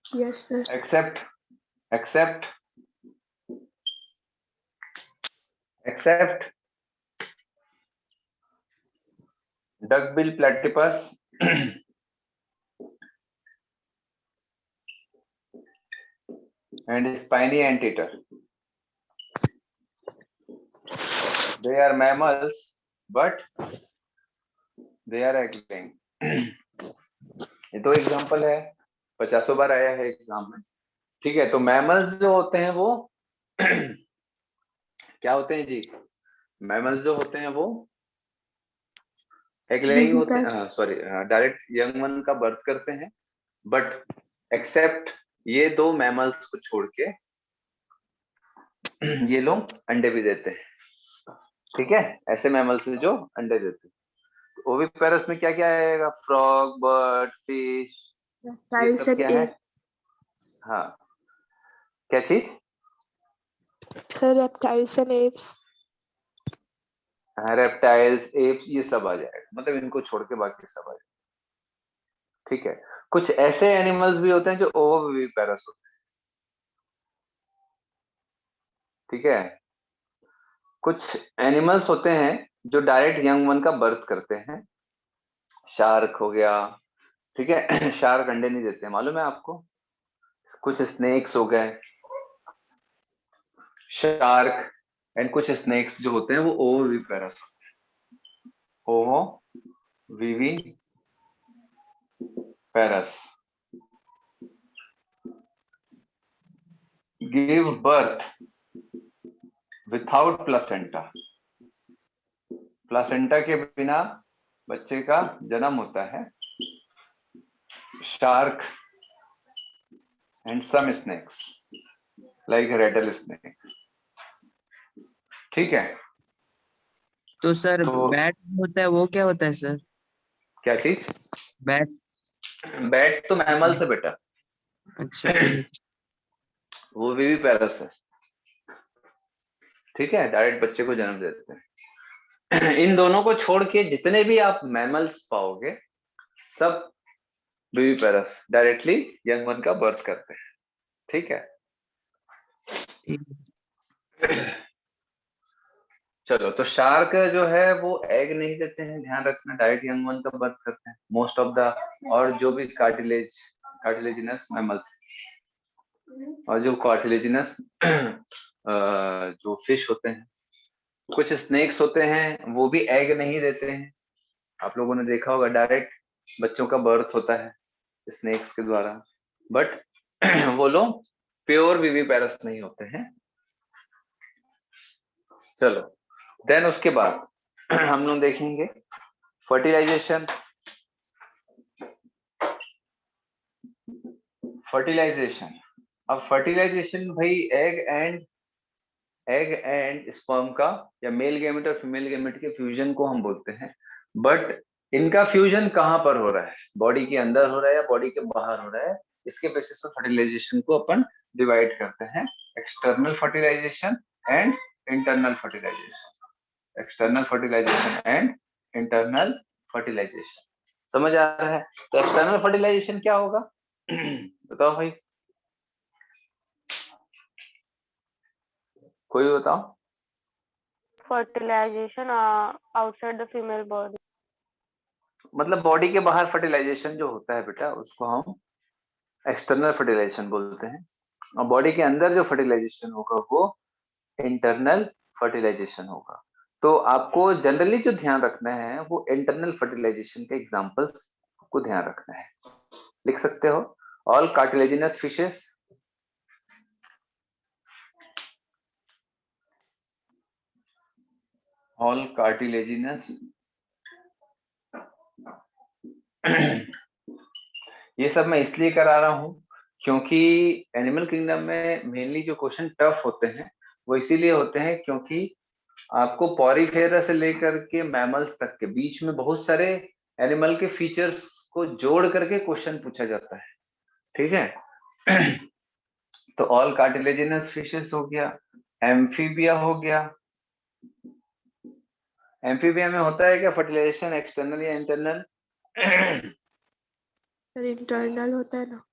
yes sir, except duckbill platypus and spiny anteater. They are mammals, but they are egg laying. ये तो एग्जांपल है, 50 बार आया है एग्जाम में, ठीक है। तो मैमल्स जो होते हैं वो क्या होते हैं जी? मैमल्स जो होते हैं वो एग लेइंग होते हैं, सॉरी डायरेक्ट यंग वन का बर्थ करते हैं, बट एक्सेप्ट ये दो मैमल्स को छोड़ के ये लोग अंडे भी देते हैं, ठीक है। ऐसे मैमल्स जो अंडे देते हैं। ओविपेरस में क्या क्या आएगा? फ्रॉग, बर्ड, फिश, ये reptiles सब and क्या है? apes, हाँ, क्या चीज? sir reptiles and apes, reptiles, apps, ये सब आ जाएगा, मतलब इनको छोड़ के बाकी सब आ जाएगा, ठीक है। कुछ ऐसे एनिमल्स भी होते हैं जो ओविपेरस होते हैं, ठीक है। कुछ एनिमल्स होते हैं जो डायरेक्ट यंग वन का बर्थ करते हैं। शार्क हो गया, ठीक है। शार्क अंडे नहीं देते, मालूम है आपको। कुछ स्नेक्स हो गए, शार्क एंड कुछ स्नेक्स जो होते हैं वो ओविपेरस होते हैं। Oviparous give birth without placenta, placenta के बिना बच्चे का जन्म होता है। Shark and some snakes like rattlesnake. ठीक है, तो सर तो बैट होता है वो क्या होता है सर? क्या चीज? बैट। बैट तो मैमल से बेटा, अच्छा। वो भी पैरस है। ठीक है, डायरेक्ट बच्चे को जन्म देते हैं। इन दोनों को छोड़ के जितने भी आप मैमल्स पाओगे सब बेबी पैरस डायरेक्टली यंग वन का बर्थ करते हैं। ठीक है, ठीक। चलो, तो शार्क जो है वो एग नहीं देते हैं, ध्यान रखना, डायरेक्ट यंग वन का बर्थ करते हैं मोस्ट ऑफ द, और जो भी कार्टिलेजिनस मैमल्स और जो कार्टिलेजिनस जो फिश होते हैं, कुछ स्नेक्स होते हैं वो भी एग नहीं देते हैं। आप लोगों ने देखा होगा डायरेक्ट बच्चों का बर्थ होता है स्नेक्स के द्वारा, बट वो लोग प्योर विविपेरस नहीं होते हैं। चलो, देन उसके बाद हम लोग देखेंगे फर्टिलाइजेशन। अब फर्टिलाइजेशन भाई एग एंड स्पर्म का या मेल गैमेट और फीमेल गैमेट के फ्यूजन को हम बोलते हैं। बट इनका फ्यूजन कहाँ पर हो रहा है, बॉडी के अंदर हो रहा है या बॉडी के बाहर हो रहा है, इसके बेसिस पर फर्टिलाइजेशन को अपन डिवाइड करते हैं, external fertilisation and internal fertilisation. External fertilisation and internal fertilisation, समझ आ रहा है? तो एक्सटर्नल फर्टिलाइजेशन क्या होगा? बताओ भाई, कोई बताओ। fertilization outside the female body. मतलब बॉडी के बाहर फर्टिलाइजेशन जो होता है बेटा उसको हम एक्सटर्नल फर्टिलाइजेशन बोलते हैं, और बॉडी के अंदर जो फर्टिलाइजेशन होगा वो इंटरनल फर्टिलाइजेशन होगा। तो आपको जनरली जो ध्यान रखना है वो इंटरनल फर्टिलाइजेशन के एग्जांपल्स को ध्यान रखना है। लिख सकते हो, all cartilaginous fishes, all cartilaginous ये सब मैं इसलिए करा रहा हूं क्योंकि एनिमल किंगडम में मेनली जो क्वेश्चन टफ होते हैं वो इसीलिए होते हैं क्योंकि आपको पॉरीफेरा से लेकर के मैमल्स तक के बीच में बहुत सारे एनिमल के फीचर्स को जोड़ करके क्वेश्चन पूछा जाता है। ठीक है, तो ऑल कार्टिलेजिनस फिशेस हो गया, एम्फीबिया हो गया। एम्फीबिया में होता है क्या फर्टिलाइजेशन एक्सटर्नल या इंटरनल? सर इंटरनल होता है ना?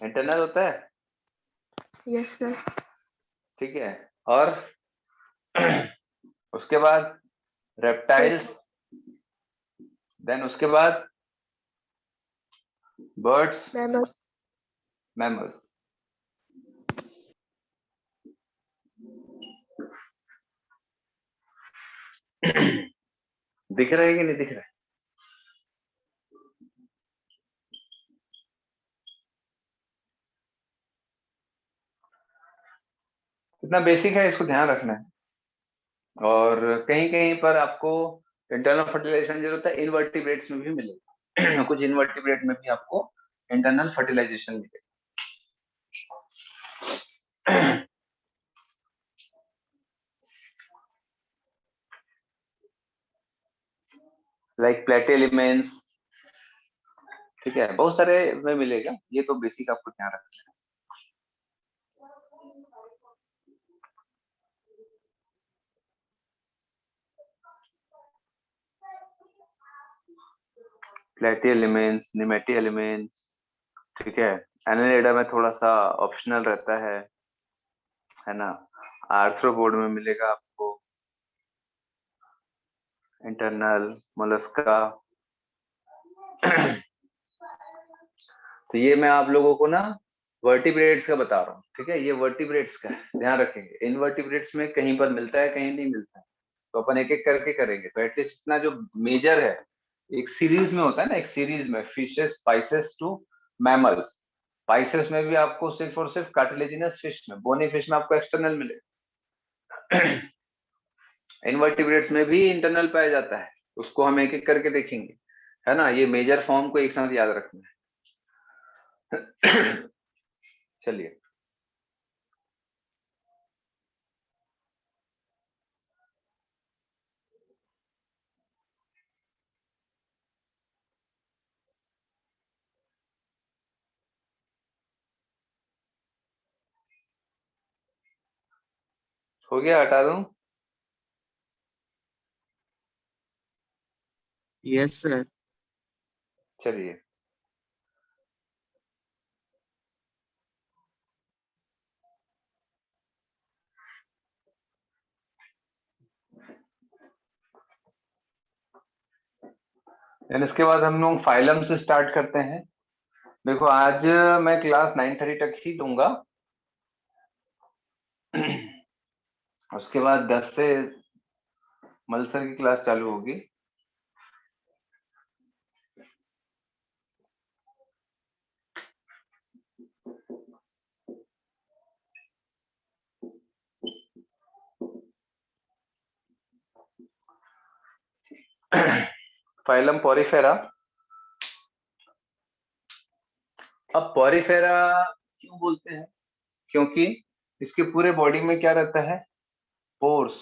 इंटरनल होता है, यस सर। ठीक है। और उसके बाद रेप्टाइल्स, देन उसके बाद बर्ड्स, मैमल। मैमल्स। दिख रहा है कि नहीं दिख रहा है? कितना बेसिक है, इसको ध्यान रखना है। और कहीं कहीं पर आपको इंटरनल फर्टिलाइजेशन जरूरत है, इनवर्टिब्रेट्स में भी मिलेगा। कुछ इनवर्टिब्रेट में भी आपको इंटरनल फर्टिलाइजेशन मिलेगा। लाइक प्लेटेलिमेंट्स, ठीक है, बहुत सारे में मिलेगा, ये तो बेसिक आपको ध्यान रखना है। प्लेटी एलिमेंट्स, निमेटी एलिमेंट्स, ठीक है। एनालिडा में थोड़ा सा ऑप्शनल रहता है ना। आर्थ्रोपोड में मिलेगा आपको इंटरनल, मोलस्का। तो ये मैं आप लोगों को ना वर्टिब्रेट्स का बता रहा हूँ, ठीक है, ये वर्टिब्रेट्स का है, ध्यान रखेंगे। इनवर्टिब्रेट्स में कहीं पर मिलता है कहीं नहीं मिलता है, तो अपन एक एक करके करेंगे। तो एटलीस्ट इतना जो मेजर है, एक सीरीज में होता है ना, एक सीरीज में fishes, pisces to mammals. Pisces में भी आपको सिर्फ और सिर्फ कार्टिलेजिनस फिश में, बोनी फिश में आपको एक्सटर्नल मिलेगा। इनवर्टिब्रेट्स में भी इंटरनल पाया जाता है, उसको हम एक एक करके देखेंगे, है ना। ये मेजर फॉर्म को एक साथ याद रखना है। चलिए, हो गया, हटा दूं? Yes sir. चलिए, देन इसके बाद हम लोग फाइलम से स्टार्ट करते हैं। देखो, आज मैं क्लास 9:30 तक ही दूंगा। उसके बाद 10 से मलसर की क्लास चालू होगी। Phylum Porifera. अब पॉरीफेरा क्यों बोलते हैं? क्योंकि इसके पूरे बॉडी में क्या रहता है? Pores.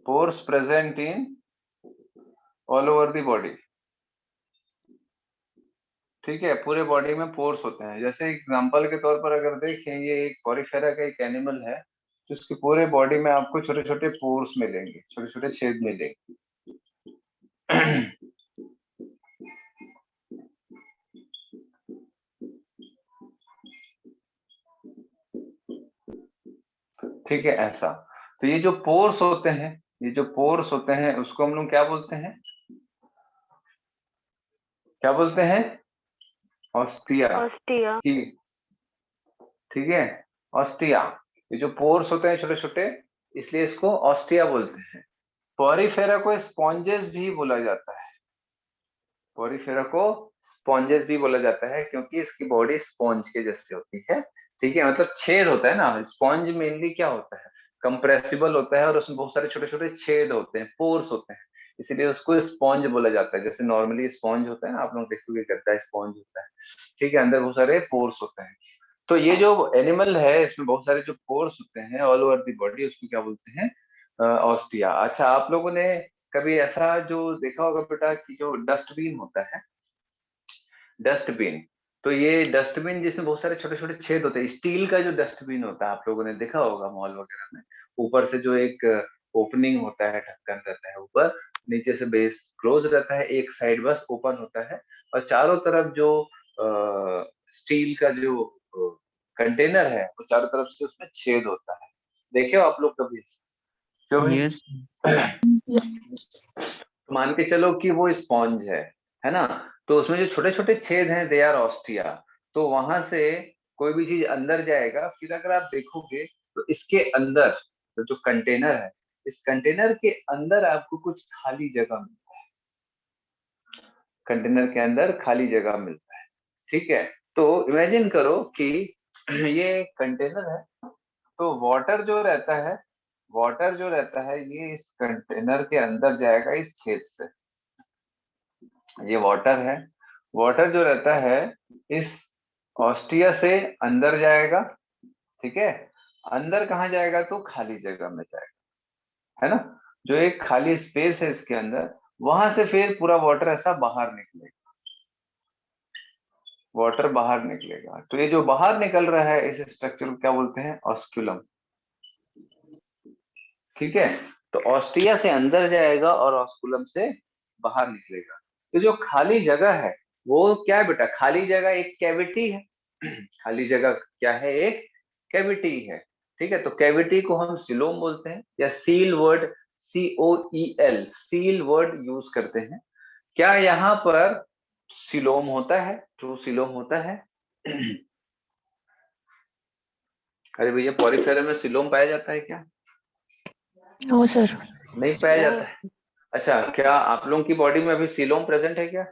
Pores present in all over the body. ठीक है, पूरे बॉडी में पोर्स होते हैं। जैसे एग्जांपल के तौर पर अगर देखें, ये एक पॉरीफेरा का एक एनिमल है, तो इसके पूरे बॉडी में आपको छोटे छोटे पोर्स मिलेंगे, छोटे छोटे छेद मिलेंगे। ठीक है, ऐसा। तो ये जो पोर्स होते हैं, ये जो पोर्स होते हैं, उसको हम लोग क्या बोलते हैं? क्या बोलते हैं? ऑस्टिया। ऑस्टिया। ठीक है, ऑस्टिया। ये जो पोर्स होते हैं छोटे छोटे, इसलिए इसको ऑस्टिया बोलते हैं। पॉरीफेरा को स्पॉन्जेस भी बोला जाता है। पॉरीफेरा को स्पॉन्जेस भी बोला जाता है, क्योंकि इसकी बॉडी स्पॉन्ज के जैसे होती है। ठीक है, मतलब छेद होता है ना। स्पॉन्ज मेनली क्या होता है? कंप्रेसिबल होता है, और उसमें बहुत सारे छोटे छोटे छेद होते हैं, पोर्स होते हैं, इसीलिए उसको स्पॉन्ज बोला जाता है। जैसे नॉर्मली स्पॉन्ज होता है, आप लोग देखोगे करता है, स्पॉन्ज होता है। ठीक है, अंदर बहुत सारे पोर्स होते हैं। तो ये जो एनिमल है, इसमें बहुत सारे जो पोर्स होते हैं ऑल ओवर द बॉडी, उसको क्या बोलते हैं? ऑस्टिया। अच्छा, आप लोगों ने कभी ऐसा जो देखा होगा बेटा, कि जो डस्टबिन होता है, डस्टबिन, तो ये डस्टबिन जिसमें बहुत सारे छोटे छोटे छेद होते हैं, स्टील का जो डस्टबिन होता है, आप लोगों ने देखा होगा मॉल वगैरह में, ऊपर से जो एक ओपनिंग होता है, ढक्कन रहता है ऊपर, नीचे से बेस क्लोज रहता है, एक साइड बस ओपन होता है, और चारों तरफ जो स्टील का जो कंटेनर है, वो चारों तरफ से उसमें छेद होता है। देखे हो आप लोग कभी? क्यों भाई? यस। तो मान के चलो कि वो स्पॉन्ज है ना। तो उसमें जो छोटे छोटे छेद हैं, दे आर ऑस्टिया। तो वहां से कोई भी चीज अंदर जाएगा, फिर अगर आप देखोगे तो इसके अंदर तो जो कंटेनर है, इस कंटेनर के अंदर आपको कुछ खाली जगह मिलता है। कंटेनर के अंदर खाली जगह मिलता है। ठीक है, तो इमेजिन करो कि ये कंटेनर है, तो वाटर जो रहता है, वाटर जो रहता है, ये इस कंटेनर के अंदर जाएगा इस छेद से। ये वाटर है, वाटर जो रहता है इस ऑस्टिया से अंदर जाएगा। ठीक है, अंदर कहाँ जाएगा? तो खाली जगह में जाएगा, है ना। जो एक खाली स्पेस है इसके अंदर, वहां से फिर पूरा वाटर ऐसा बाहर निकलेगा, वाटर बाहर निकलेगा। तो ये जो बाहर निकल रहा है, इस स्ट्रक्चर को क्या बोलते हैं? ऑस्क्यूलम। ठीक है, तो ऑस्टिया से अंदर जाएगा और ऑस्कुलम से बाहर निकलेगा। तो जो खाली जगह है, वो क्या है बेटा? खाली जगह एक कैविटी है। खाली जगह क्या है? एक कैविटी है। ठीक है, तो कैविटी को हम सिलोम बोलते हैं, या seal word, COEL, seal word use करते हैं। क्या यहाँ पर सिलोम होता है? ट्रू सिलोम होता है? अरे भैया, पॉरीफेरा में सिलोम पाया जाता है क्या? No sir. नहीं पाया जाता है। अच्छा, क्या आप लोगों की बॉडी में अभी सीलोम प्रेजेंट है क्या?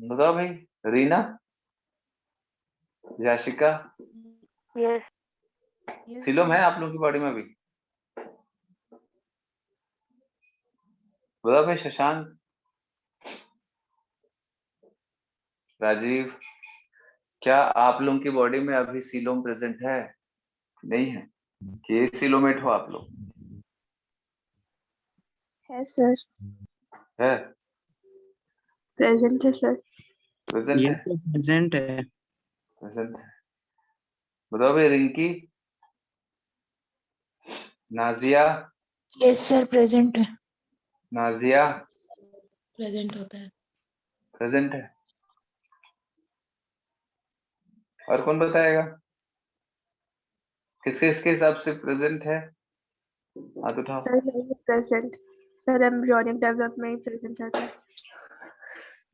बताओ भाई। रीना, याशिका, यस। सीलोम है आप लोगों की बॉडी में अभी? बोला भाई शशांक, राजीव, क्या आप लोगों की बॉडी में अभी सीलोम प्रेजेंट है? नहीं है? कि सीलोमेट हो आप लोग? है सर, है? प्रेजेंट है सर। प्रेजेंट ये है? सब प्रेजेंट है। प्रेजेंट है। बताओ भाई Rinki, Nazia, yes sir present है। नाजिया प्रेजेंट होता है। प्रेजेंट है। और कौन बताएगा किसके इसके हिसाब से प्रेजेंट है? हाथ उठाओ। सर नहीं present, sir embryonic development present रहता है।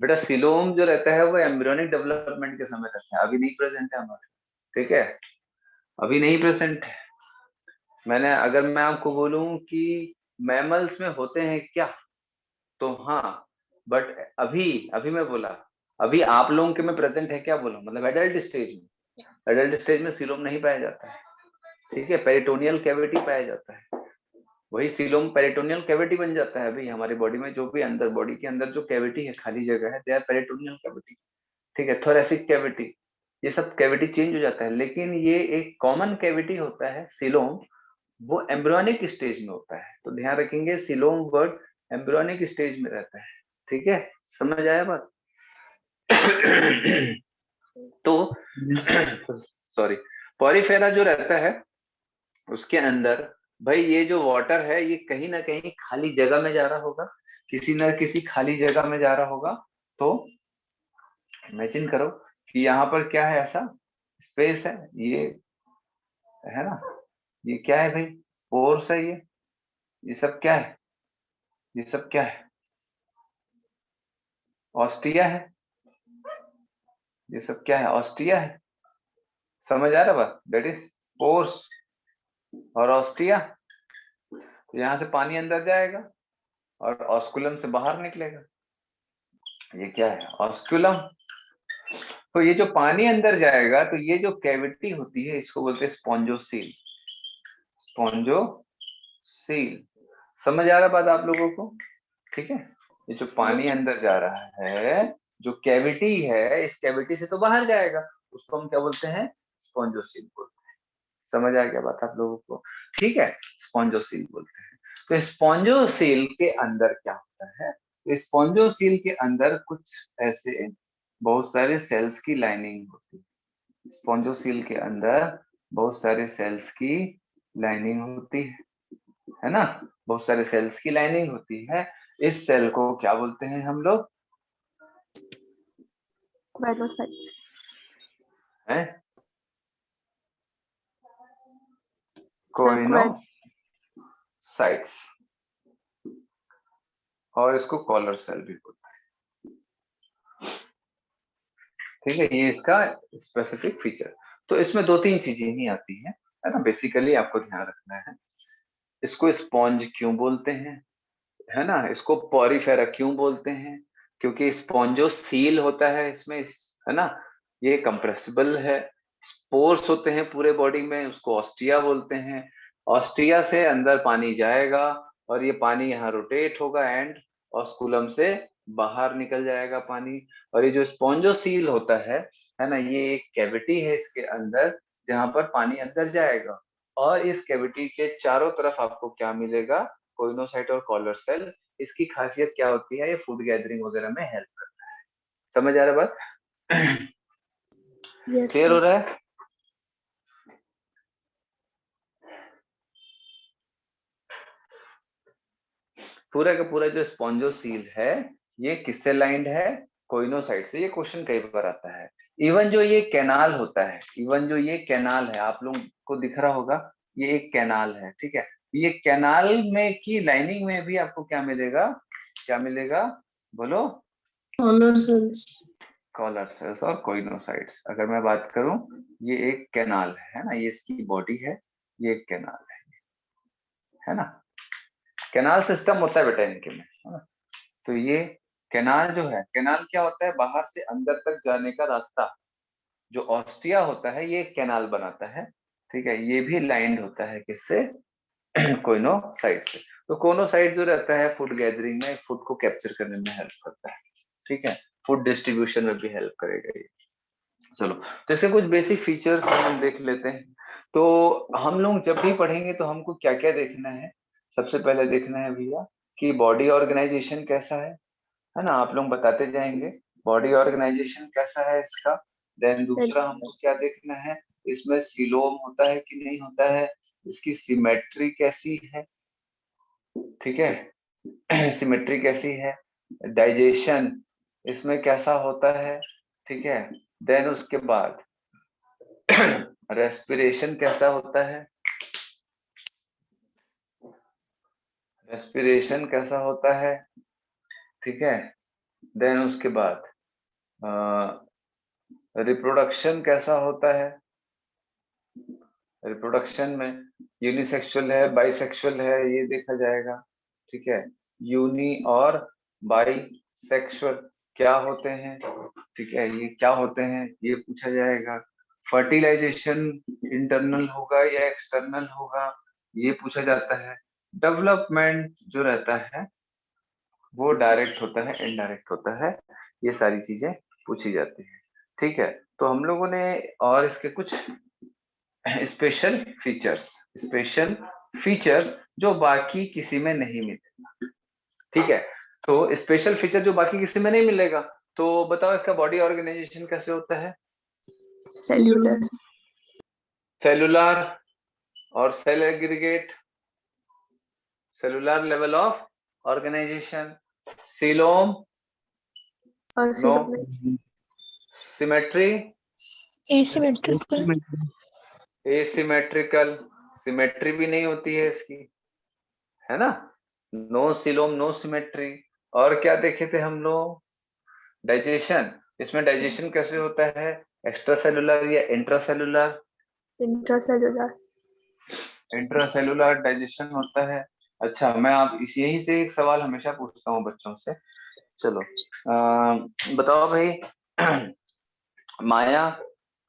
बेटा सीलोम जो रहता है वो एम्ब्रियोनिक डेवलपमेंट के समय रहता है, अभी नहीं प्रेजेंट है हमारे। ठीक है, अभी नहीं प्रेजेंट है। मैंने अगर मैं आपको बोलूं कि मैमल्स में होते हैं क्या, तो हाँ, बट अभी अभी मैं बोला, अभी आप लोगों के में प्रेजेंट है क्या बोला, मतलब एडल्ट स्टेज में। एडल्ट स्टेज में सीलोम नहीं पाया जाता है। ठीक है, पेरिटोनियल कैविटी पाया जाता है, वही सीलोम पेरिटोनियल कैविटी बन जाता है। अभी हमारी बॉडी में जो भी अंदर बॉडी के अंदर जो कैविटी है, खाली जगह है, दे आर पेरिटोनियल कैविटी। ठीक है, थोरेसिक कैविटी, ये सब कैविटी चेंज हो जाता है। लेकिन ये एक कॉमन कैविटी होता है सीलोम, वो एम्ब्रियोनिक स्टेज में होता है। तो ध्यान रखेंगे सीलोम वर्ड एम्ब्रियोनिक स्टेज में रहता है। ठीक है, समझ आया बात? तो Yes, सॉरी, पॉरीफेरा जो रहता है उसके अंदर, भाई ये जो वाटर है ये कहीं ना कहीं खाली जगह में जा रहा होगा, किसी न किसी खाली जगह में जा रहा होगा। तो इमेजिन करो कि यहाँ पर क्या है, ऐसा स्पेस है, ये है ना, ये क्या है भाई, पोर्स है ये सब क्या है, ये सब क्या है, ऑस्टिया है, ये सब क्या है, ऑस्टिया है। समझ आ रहा बात? दैट इज पोर्स और ऑस्टिया। तो यहाँ से पानी अंदर जाएगा और ऑस्कुलम से बाहर निकलेगा। ये क्या है, ऑस्कुलम। तो ये जो पानी अंदर जाएगा, तो ये जो कैविटी होती है इसको बोलते हैं स्पॉन्जोसील। स्पॉन्जोसील, समझ आ रहा बात आप लोगों को? ठीक है, ये जो पानी अंदर जा रहा है, जो कैविटी है, इस कैविटी से तो बाहर जाएगा, उसको हम क्या बोलते हैं, स्पॉन्जोसील बोलते हैं। समझ आ गया बात आप लोगों को? ठीक है, स्पॉन्जोसील बोलते हैं। तो स्पॉन्जोसील के अंदर क्या होता है, तो स्पॉन्जोसील के अंदर कुछ ऐसे बहुत सारे सेल्स की लाइनिंग होती है। स्पॉन्जोसील के अंदर बहुत सारे सेल्स की लाइनिंग होती है ना, बहुत सारे सेल्स की लाइनिंग होती है। इस सेल को क्या बोलते हैं हम लोग? क्वेनोसाइट्स। हैं? क्वेन कोइनोसाइट्स, और इसको कॉलर सेल भी बोलते हैं। ठीक है, ये इसका स्पेसिफिक फीचर। तो इसमें दो तीन चीजें ही आती हैं, है ना, बेसिकली आपको ध्यान रखना है। इसको स्पॉन्ज क्यों बोलते हैं, है ना, इसको पॉरीफेरा क्यों बोलते हैं, क्योंकि स्पॉन्जो सील होता है इसमें, है ना, ये कंप्रेसिबल है। स्पोर्स होते हैं पूरे बॉडी में, उसको ऑस्टिया बोलते हैं। ऑस्टिया से अंदर पानी जाएगा और ये पानी यहाँ रोटेट होगा एंड ऑस्कुलम से बाहर निकल जाएगा पानी। और ये जो स्पॉन्जो सील होता है ना, ये एक कैविटी है इसके अंदर जहां पर पानी अंदर जाएगा। और इस कैविटी के चारों तरफ आपको क्या मिलेगा, कोइनोसाइट और कॉलर सेल। इसकी खासियत क्या होती है, ये फूड गैदरिंग वगैरह में हेल्प करता है। समझ आ रहा बात? यस क्लियर हो सर। रहा है? पूरा का पूरा जो स्पॉन्जोसील है ये किससे लाइंड है, कोइनोसाइट से। ये क्वेश्चन कई बार आता है। इवन जो ये कैनाल होता है, इवन जो ये कैनाल है, आप लोगों को दिख रहा होगा, ये एक कैनाल है। ठीक है, ये कैनाल में की लाइनिंग में भी आपको क्या मिलेगा, क्या मिलेगा बोलो? Collar cells. कॉलर सेल्स और कोइनोसाइट्स। अगर मैं बात करूं, ये एक कैनाल है ना, ये इसकी बॉडी है, ये एक कैनाल है ना। कैनाल सिस्टम होता है बेटा इनके में, है ना। तो ये कैनाल जो है, कैनाल क्या होता है, बाहर से अंदर तक जाने का रास्ता। जो ऑस्टिया होता है ये एक कैनाल बनाता है। ठीक है, ये भी लाइंड होता है किससे? कोइनोसाइट से। तो कोनोसाइट जो रहता है फूड गैदरिंग में, फूड को कैप्चर करने में हेल्प करता है, ठीक है, फूड डिस्ट्रीब्यूशन में भी हेल्प करेगा ये। चलो, तो इसके कुछ बेसिक फीचर्स हम देख लेते हैं। तो हम लोग जब भी पढ़ेंगे तो हमको क्या क्या देखना है? सबसे पहले देखना है भैया कि बॉडी ऑर्गेनाइजेशन कैसा है ना, आप लोग बताते जाएंगे बॉडी ऑर्गेनाइजेशन कैसा है इसका। देन दूसरा हमको क्या देखना है, इसमें सीलोम होता है कि नहीं होता है, इसकी सिमेट्री कैसी है, ठीक है, सिमेट्री कैसी है, डाइजेशन इसमें कैसा होता है, ठीक है। देन उसके बाद रेस्पिरेशन कैसा होता है, रेस्पिरेशन कैसा होता है, ठीक है। देन उसके बाद रिप्रोडक्शन कैसा होता है, रिप्रोडक्शन में यूनिसेक्सुअल है बाइसेक्सुअल है ये देखा जाएगा, ठीक है। यूनी और बाई सेक्सुअल क्या होते हैं, ठीक है, ये क्या होते हैं ये पूछा जाएगा। फर्टिलाइजेशन इंटरनल होगा या एक्सटर्नल होगा ये पूछा जाता है। डेवलपमेंट जो रहता है वो डायरेक्ट होता है इनडायरेक्ट होता है, ये सारी चीजें पूछी जाती है, ठीक है। तो हम लोगों ने और इसके कुछ स्पेशल फीचर्स जो बाकी किसी में नहीं मिलेगा, ठीक है। तो स्पेशल फीचर जो बाकी किसी में नहीं मिलेगा, तो बताओ इसका बॉडी ऑर्गेनाइजेशन कैसे होता है? सेल्यूलर, सेलुलर और cell aggregate, cellular level of organization. Coelom और no, coelom symmetry asymmetrical, symmetry, सिमेट्री भी नहीं होती है इसकी, है ना, नो सीलोम नो सिमेट्री। और क्या देखे थे हम लोग? डाइजेशन, इसमें डाइजेशन कैसे होता है, एक्स्ट्रा सेलुलर या इंट्रासेलुलर? इंट्रासेल्यूलर, इंट्रासेलुलर डाइजेशन होता है। अच्छा, मैं आप इस यही से एक सवाल हमेशा पूछता हूँ बच्चों से। चलो बताओ भाई माया,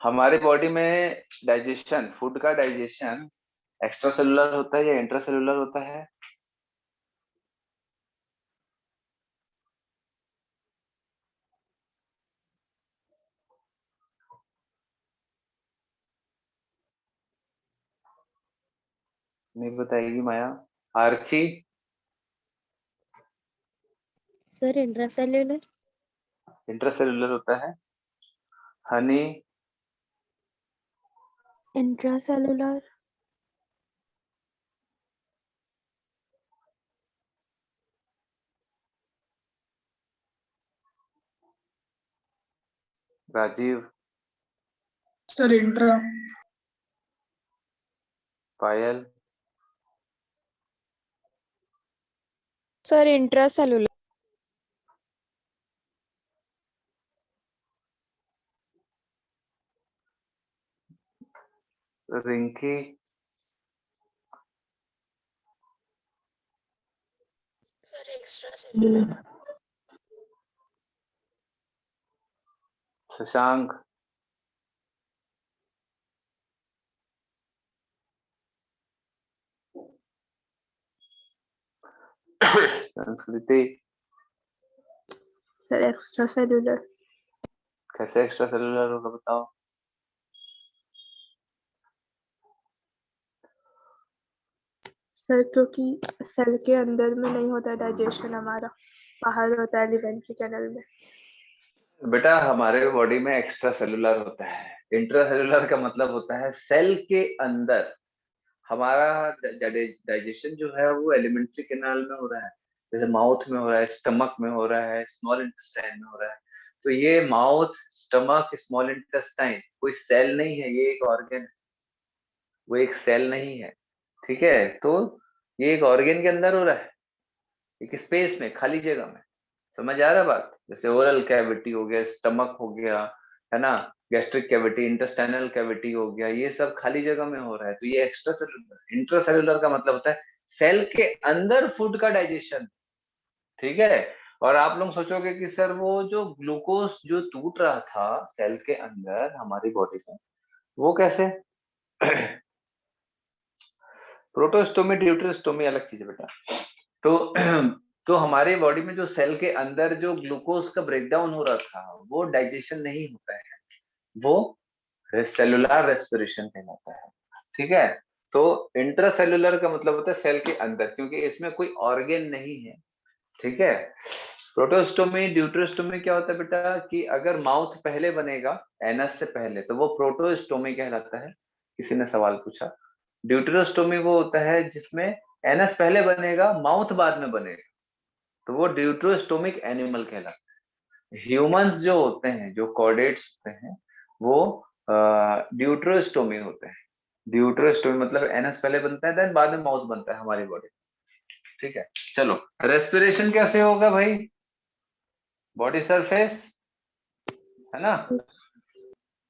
हमारे बॉडी में डाइजेशन, फूड का डाइजेशन एक्स्ट्रा सेलुलर होता है या इंट्रा सेलुलर होता है? नहीं बताएगी Maya? Archi? Sir intracellular. Intracellular होता है। Honey? Intracellular. Rajiv? Sir intra. Payal? Sir intracellular. Rinki? sir extracellular, Shashank? Sanskriti? Sir extracellular, कैसे एक्स्ट्रा सेलुलर होगा बताओ? सर क्योंकि सेल के अंदर में नहीं होता डाइजेशन, हमारा बाहर होता है एलिमेंट्री कैनल में। बेटा हमारे बॉडी में एक्स्ट्रा सेलुलर होता है, इंट्रा सेलुलर का मतलब होता है सेल के अंदर। हमारा डाइजेशन जो है वो एलिमेंट्री कैनाल में हो रहा है, जैसे माउथ में हो रहा है, स्टमक में हो रहा है, स्मॉल इंटेस्टाइन में हो रहा है। तो ये माउथ, स्टमक, स्मॉल इंटेस्टाइन कोई सेल नहीं है, ये एक ऑर्गन है, वो एक सेल नहीं है, ठीक है। तो ये एक ऑर्गन के अंदर हो रहा है, एक स्पेस में, खाली जगह में। समझ आ रहा है बात? जैसे ओरल कैविटी हो गया, स्टमक हो गया, है ना, गैस्ट्रिक कैविटी, इंटेस्टाइनल कैविटी हो गया, ये सब खाली जगह में हो रहा है। तो ये एक्स्ट्रा सेलुलर। इंट्रा सेलुलर का मतलब होता है सेल के अंदर फूड का डाइजेशन, ठीक है। और आप लोग सोचोगे कि सर वो जो ग्लूकोज जो टूट रहा था सेल के अंदर हमारी बॉडी में, वो कैसे? प्रोटोस्टोमी ड्यूटेरोस्टोमी अलग चीज है बेटा। तो हमारे बॉडी में जो सेल के अंदर जो ग्लूकोज का ब्रेकडाउन हो रहा था वो डाइजेशन नहीं होता है, वो सेलुलर रेस्पिरेशन कहलाता है। ठीक है, तो इंट्रासेलुलर का मतलब होता है सेल के अंदर, क्योंकि इसमें कोई ऑर्गेन नहीं है। ठीक है, प्रोटोस्टोमी ड्यूटेरोस्टोमी क्या होता है बेटा कि अगर माउथ पहले बनेगा एनस से पहले तो वो प्रोटोस्टोमी कहलाता है। किसी ने सवाल पूछा। ड्यूटेरोस्टोमी वो होता है जिसमें एनस पहले बनेगा माउथ बाद में बनेगा, तो वो ड्यूटेरोस्टोमिक एनिमल कहलाता है। ह्यूमंस जो होते हैं, जो कॉर्डेट्स होते हैं, वो ड्यूटेरोस्टोमी होते हैं। ड्यूटेरोस्टोमी मतलब एनस पहले बनता है देन बाद में माउथ बनता है हमारी बॉडी। ठीक है, चलो रेस्पिरेशन कैसे होगा भाई? बॉडी सरफेस है ना,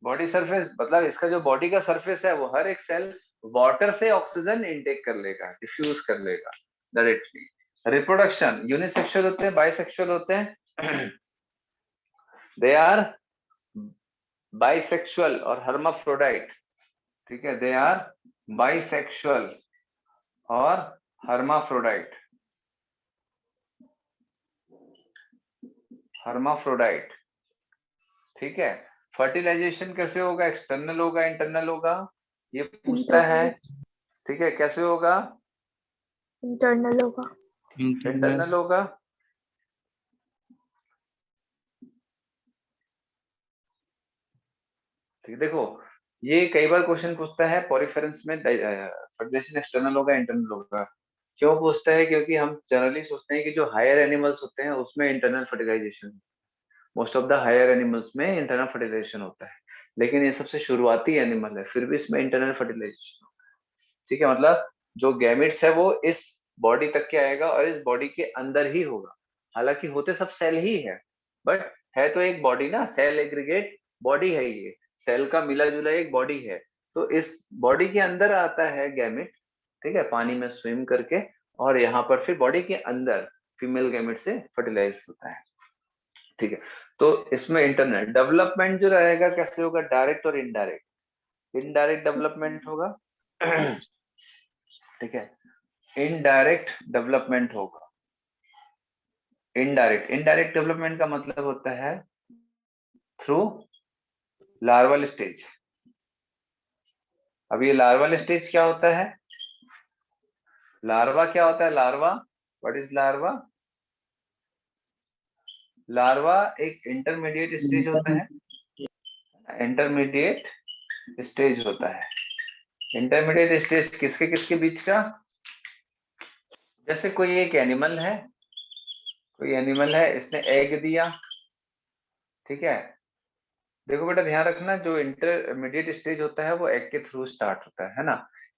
बॉडी सरफेस मतलब इसका जो बॉडी का सरफेस है वो हर एक सेल वाटर से ऑक्सीजन इनटेक कर लेगा, डिफ्यूज कर लेगा डायरेक्टली। रिप्रोडक्शन यूनिसेक्सुअल होते हैं, बाइसेक्सुअल होते हैं? दे आर बाइसेक्सुअल और हर्माफ्रोडाइट। ठीक है, दे आर बाइसेक्सुअल और हर्माफ्रोडाइट। हर्माफ्रोडाइट। ठीक है, फर्टिलाइजेशन कैसे होगा? एक्सटर्नल होगा इंटरनल होगा? ये पूछता है। ठीक है, कैसे होगा? इंटरनल होगा। इंटरनल होगा। ठीक, देखो ये कई बार क्वेश्चन पूछता है पॉरीफेरेंस में फर्टिलाइजेशन एक्सटर्नल होगा इंटरनल होगा। क्यों पूछता है? क्योंकि हम जनरली सोचते हैं कि जो हायर एनिमल्स होते हैं उसमें internal fertilisation, most of the higher animals में इंटरनल फर्टिलाइजेशन होता है, लेकिन ये सबसे शुरुआती एनिमल है फिर भी इसमें इंटरनल फर्टिलाइजेशन होता है। ठीक है, मतलब जो गैमेट्स है वो इस बॉडी तक के आएगा और इस बॉडी के अंदर ही होगा। हालांकि होते सब सेल ही है, बट है तो एक बॉडी ना, सेल एग्रीगेट बॉडी है, ये सेल का मिला जुला एक बॉडी है। तो इस बॉडी के अंदर आता है गैमेट, ठीक है, पानी में स्विम करके, और यहाँ पर फिर बॉडी के अंदर फीमेल गैमेट से फर्टिलाइज होता है। ठीक है, तो इसमें इंटरनल डेवलपमेंट जो रहेगा कैसे होगा? डायरेक्ट और इनडायरेक्ट। इनडायरेक्ट डेवलपमेंट होगा। ठीक है, इनडायरेक्ट डेवलपमेंट होगा। इनडायरेक्ट डेवलपमेंट का मतलब होता है थ्रू लार्वल स्टेज। अब ये लार्वल स्टेज क्या होता है? लार्वा क्या होता है? Larva, what is larva? Larva एक इंटरमीडिएट स्टेज होता है। इंटरमीडिएट स्टेज होता है। इंटरमीडिएट स्टेज किसके किसके बीच का? जैसे कोई एक एनिमल है, कोई एनिमल है, इसने एग दिया। ठीक है, देखो बेटा ध्यान रखना, जो इंटरमीडिएट स्टेज होता है वो एग के थ्रू स्टार्ट होता है ना।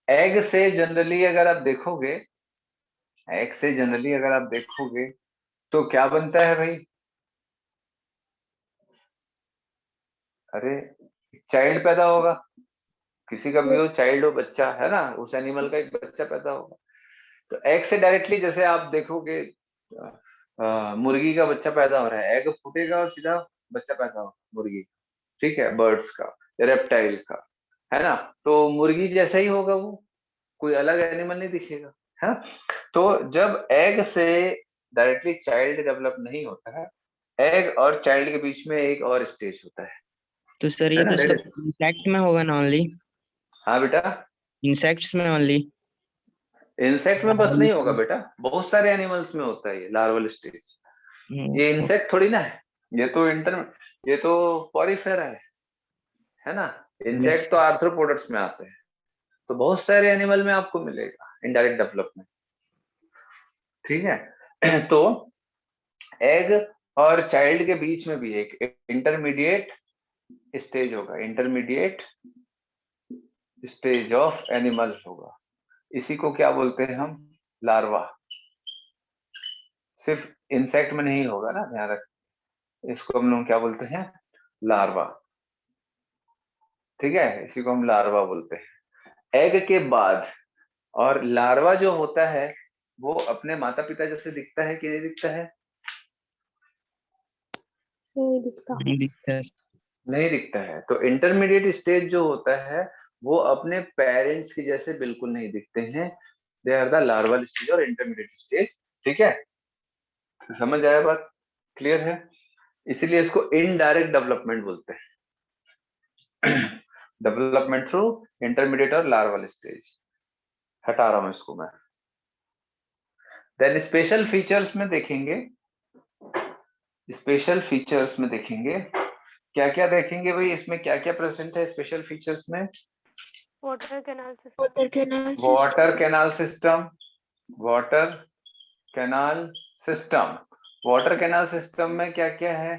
एग से जनरली अगर आप देखोगे, एग से जनरली अगर आप देखोगे तो क्या बनता है भाई? अरे चाइल्ड पैदा होगा, किसी का भी हो, चाइल्ड हो, बच्चा है ना, उस एनिमल का एक बच्चा पैदा होगा। तो एग से डायरेक्टली जैसे आप देखोगे मुर्गी का बच्चा पैदा हो रहा है, एग फूटेगा और सीधा बच्चा पैदा होगा मुर्गी। ठीक है, बर्ड्स का या रेप्टाइल का, है ना। तो मुर्गी जैसा ही होगा वो, कोई अलग एनिमल नहीं दिखेगा, है ना। तो जब एग से डायरेक्टली चाइल्ड डेवलप नहीं होता है, एग और चाइल्ड के बीच में एक और स्टेज होता है। तो सर ये तो सब इंसेक्ट में होगा ना ओनली? हाँ बेटा, इंसेक्ट्स में ओनली? इंसेक्ट में बस नहीं होगा बेटा, बहुत सारे एनिमल्स में होता है ये लार्वल स्टेज। ये इंसेक्ट थोड़ी ना है, ये तो पॉरीफेरा है ना। इंसेक्ट तो आर्थ्रोपोड्स में आते हैं, तो बहुत सारे एनिमल में आपको मिलेगा इनडायरेक्ट डेवलपमेंट। ठीक है, तो एग और चाइल्ड के बीच में भी एक इंटरमीडिएट स्टेज होगा, इंटरमीडिएट स्टेज ऑफ एनिमल होगा। इसी को क्या बोलते हैं हम? लार्वा। सिर्फ इंसेक्ट में नहीं होगा ना, ध्यान रख, इसको हम लोग क्या बोलते हैं? लार्वा। ठीक है, इसी को हम लार्वा बोलते हैं। एग के बाद, और लार्वा जो होता है वो अपने माता पिता जैसे दिखता है कि नहीं दिखता है? नहीं दिखता। नहीं दिखता है। नहीं दिखता है। तो इंटरमीडिएट स्टेज जो होता है वो अपने पेरेंट्स की जैसे बिल्कुल नहीं दिखते हैं, they are the larval stage और इंटरमीडिएट स्टेज। ठीक है, समझ आया बात, क्लियर है? इसीलिए इसको इनडायरेक्ट डेवलपमेंट बोलते हैं। डेवलपमेंट थ्रू इंटरमीडिएट और लार्वल स्टेज। हटा रहा हूं इसको मैं। देन स्पेशल फीचर्स में देखेंगे, स्पेशल फीचर्स में देखेंगे क्या क्या देखेंगे भाई, इसमें क्या क्या प्रेजेंट है स्पेशल फीचर्स में? Water canal system, water canal water canal system, water canal system. Water canal system में क्या क्या है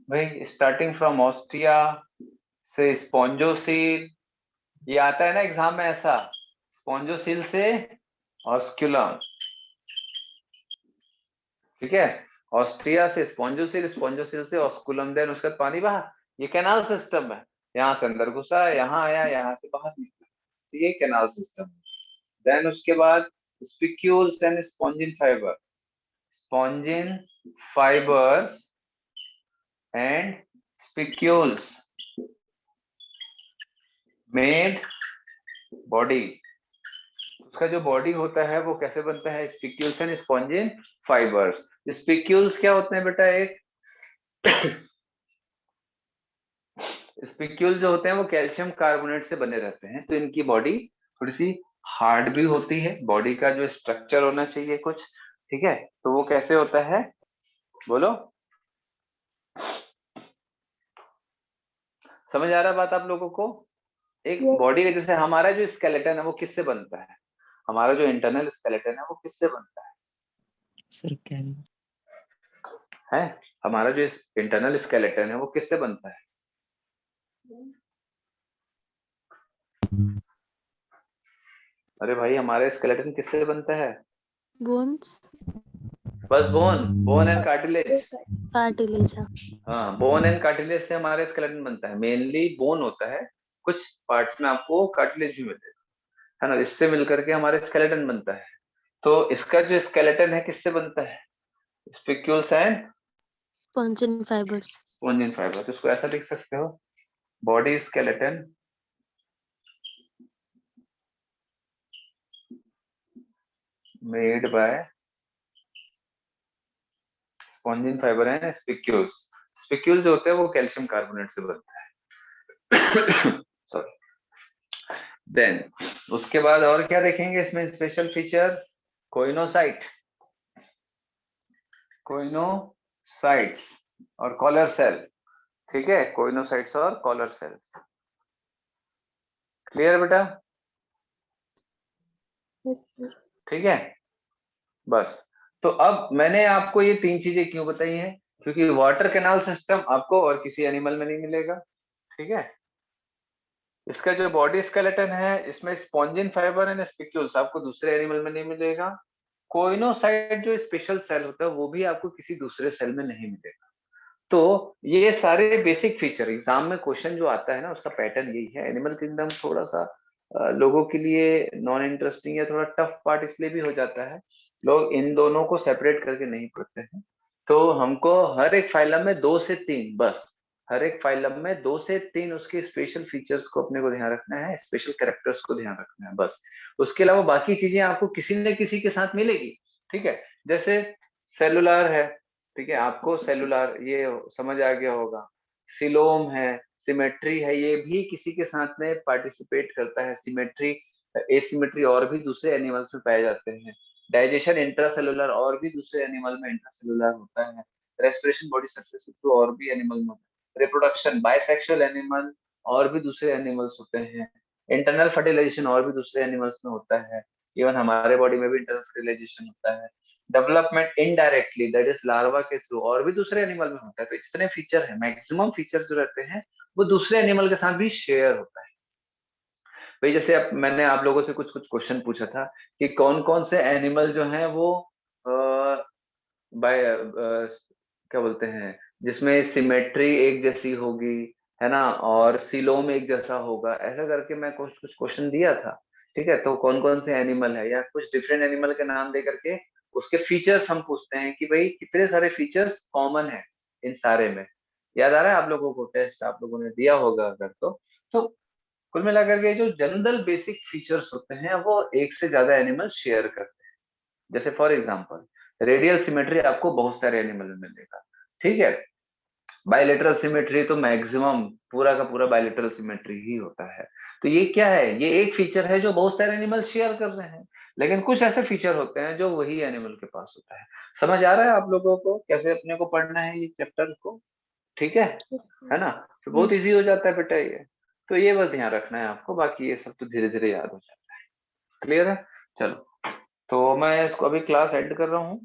भाई? स्टार्टिंग फ्रॉम ऑस्टिया से स्पॉन्जोसील, ये आता है ना एग्जाम में ऐसा, स्पॉन्जोसील से ऑस्क्यूलम। ठीक है, ऑस्ट्रिया से स्पॉन्जोसील, स्पॉन्जोसील से ऑस्कुलम, देन उसके बाद पानी बहा, ये कैनाल सिस्टम है। यहाँ से अंदर घुसा, यहाँ आया, यहाँ से बाहर निकला, तो ये कैनाल सिस्टम है। देन उसके बाद spicules and spongin fibre, spongin fibres and spicules made body. उसका जो बॉडी होता है वो कैसे बनता है? Spicules and spongin fibres. Spicules क्या होते हैं बेटा? एक स्पिक्यूल जो होते हैं वो कैल्शियम कार्बोनेट से बने रहते हैं, तो इनकी बॉडी थोड़ी सी हार्ड भी होती है, बॉडी का जो स्ट्रक्चर होना चाहिए कुछ, ठीक है, तो वो कैसे होता है बोलो? समझ आ रहा बात आप लोगों को? एक Yes. बॉडी का, जैसे हमारा जो स्केलेटन है वो किससे बनता है? हमारा जो इंटरनल स्केलेटन है वो किससे बनता है? सर क्या है हमारा जो इंटरनल स्केलेटन है वो किससे बनता है? अरे भाई हमारा स्केलेटन किससे बनता है? बोन्स, बस बोन एंड कार्टिलेज। कार्टिलेज। हाँ, बोन एंड कार्टिलेज से हमारा स्केलेटन बनता है। मेनली बोन होता है, कुछ पार्ट्स में आपको कार्टिलेज भी मिलेगा, है ना, इससे मिलकर के हमारा स्केलेटन बनता है। तो इसका जो स्केलेटन है किससे बनता है? Spicules and spongin fibres. Spongin fibre. तो इसको ऐसा लिख सकते हो, body skeleton made by spongin fibre and spicules. Spicule जो होता है वो कैल्शियम कार्बोनेट से बनता है। सॉरी। देन उसके बाद और क्या देखेंगे इसमें स्पेशल फीचर? कोइनोसाइट, कोइनोसाइट्स और कॉलर सेल। ठीक है, कोइनोसाइट्स और कॉलर सेल्स। क्लियर बेटा? Yes, sir. ठीक है, बस। तो अब मैंने आपको ये तीन चीजें क्यों बताई हैं? क्योंकि वाटर कैनाल सिस्टम आपको और किसी एनिमल में नहीं मिलेगा। ठीक है, इसका जो बॉडी स्केलेटन है इसमें स्पॉन्जिन फाइबर एंड स्पिक्यूल्स आपको दूसरे एनिमल में नहीं मिलेगा। कोइनोसाइट जो स्पेशल सेल होता है वो भी आपको किसी दूसरे सेल में नहीं मिलेगा। तो ये सारे बेसिक फीचर एग्जाम में क्वेश्चन जो आता है ना उसका पैटर्न यही है। एनिमल किंगडम थोड़ा सा लोगों के लिए नॉन इंटरेस्टिंग या थोड़ा टफ पार्ट इसलिए भी हो जाता है, लोग इन दोनों को सेपरेट करके नहीं पढ़ते हैं। तो हमको हर एक फाइलम में 2 से 3, बस हर एक फाइलम में 2 से 3 उसके स्पेशल फीचर्स को अपने को ध्यान रखना है, स्पेशल कैरेक्टर्स को ध्यान रखना है, बस। उसके अलावा बाकी चीजें आपको किसी न किसी के साथ मिलेगी। ठीक है, जैसे सेलुलर है, ठीक है, आपको सेलुलर ये समझ आ गया होगा। सिलोम है, सिमेट्री है, ये भी किसी के साथ में पार्टिसिपेट करता है। सिमेट्री, एसिमेट्री और भी दूसरे एनिमल्स में पाए जाते हैं। डाइजेशन इंट्रासेलुलर और भी दूसरे एनिमल में इंट्रासेलुलर होता है। रेस्पिरेशन बॉडी सरफेस के थ्रू और भी एनिमल में। रिप्रोडक्शन बाइसेक्सुअल एनिमल और भी दूसरे एनिमल्स होते हैं। इंटरनल फर्टिलाइजेशन और भी दूसरे एनिमल्स में होता है। इवन हमारे बॉडी में भी इंटरनल फर्टिलाइजेशन होता है। Development indirectly that is larva के थ्रू और भी दूसरे एनिमल में होता है। तो जितने फीचर है, मैक्सिमम फीचर जो रहते हैं वो दूसरे एनिमल के साथ भी शेयर होता है। भाई जैसे अब मैंने आप लोगों से कुछ कुछ क्वेश्चन पूछा था कि कौन कौन से एनिमल जो हैं वो बाय क्या बोलते हैं जिसमें सिमेट्री एक जैसी होगी, है ना, और सिलोम एक जैसा होगा, ऐसा करके मैं कुछ कुछ क्वेश्चन दिया था। ठीक है, तो कौन कौन से एनिमल है या कुछ डिफरेंट एनिमल के नाम दे करके उसके फीचर्स हम पूछते हैं कि भाई कितने सारे फीचर्स कॉमन है इन सारे में। याद आ रहा है आप लोगों को? टेस्ट आप लोगों ने दिया होगा अगर तो कुल मिलाकर के जो जनरल बेसिक फीचर्स होते हैं वो एक से ज्यादा एनिमल शेयर करते हैं। जैसे फॉर एग्जांपल रेडियल सिमेट्री आपको बहुत सारे एनिमल में मिलेगा, ठीक है। बायलेटरल सिमेट्री तो मैक्सिमम पूरा का पूरा बायलेटरल सिमेट्री ही होता है। तो ये क्या है, ये एक फीचर है जो बहुत सारे एनिमल शेयर कर रहे हैं, लेकिन कुछ ऐसे फीचर होते हैं जो वही एनिमल के पास होता है। समझ आ रहा है आप लोगों को कैसे अपने को पढ़ना है ये चैप्टर को? ठीक है ना? तो बहुत इजी हो जाता है बेटा ये। तो ये बस ध्यान रखना है आपको, बाकी ये सब तो धीरे धीरे याद हो जाता है। क्लियर है? चलो, तो मैं इसको अभी क्लास एंड कर रहा हूँ।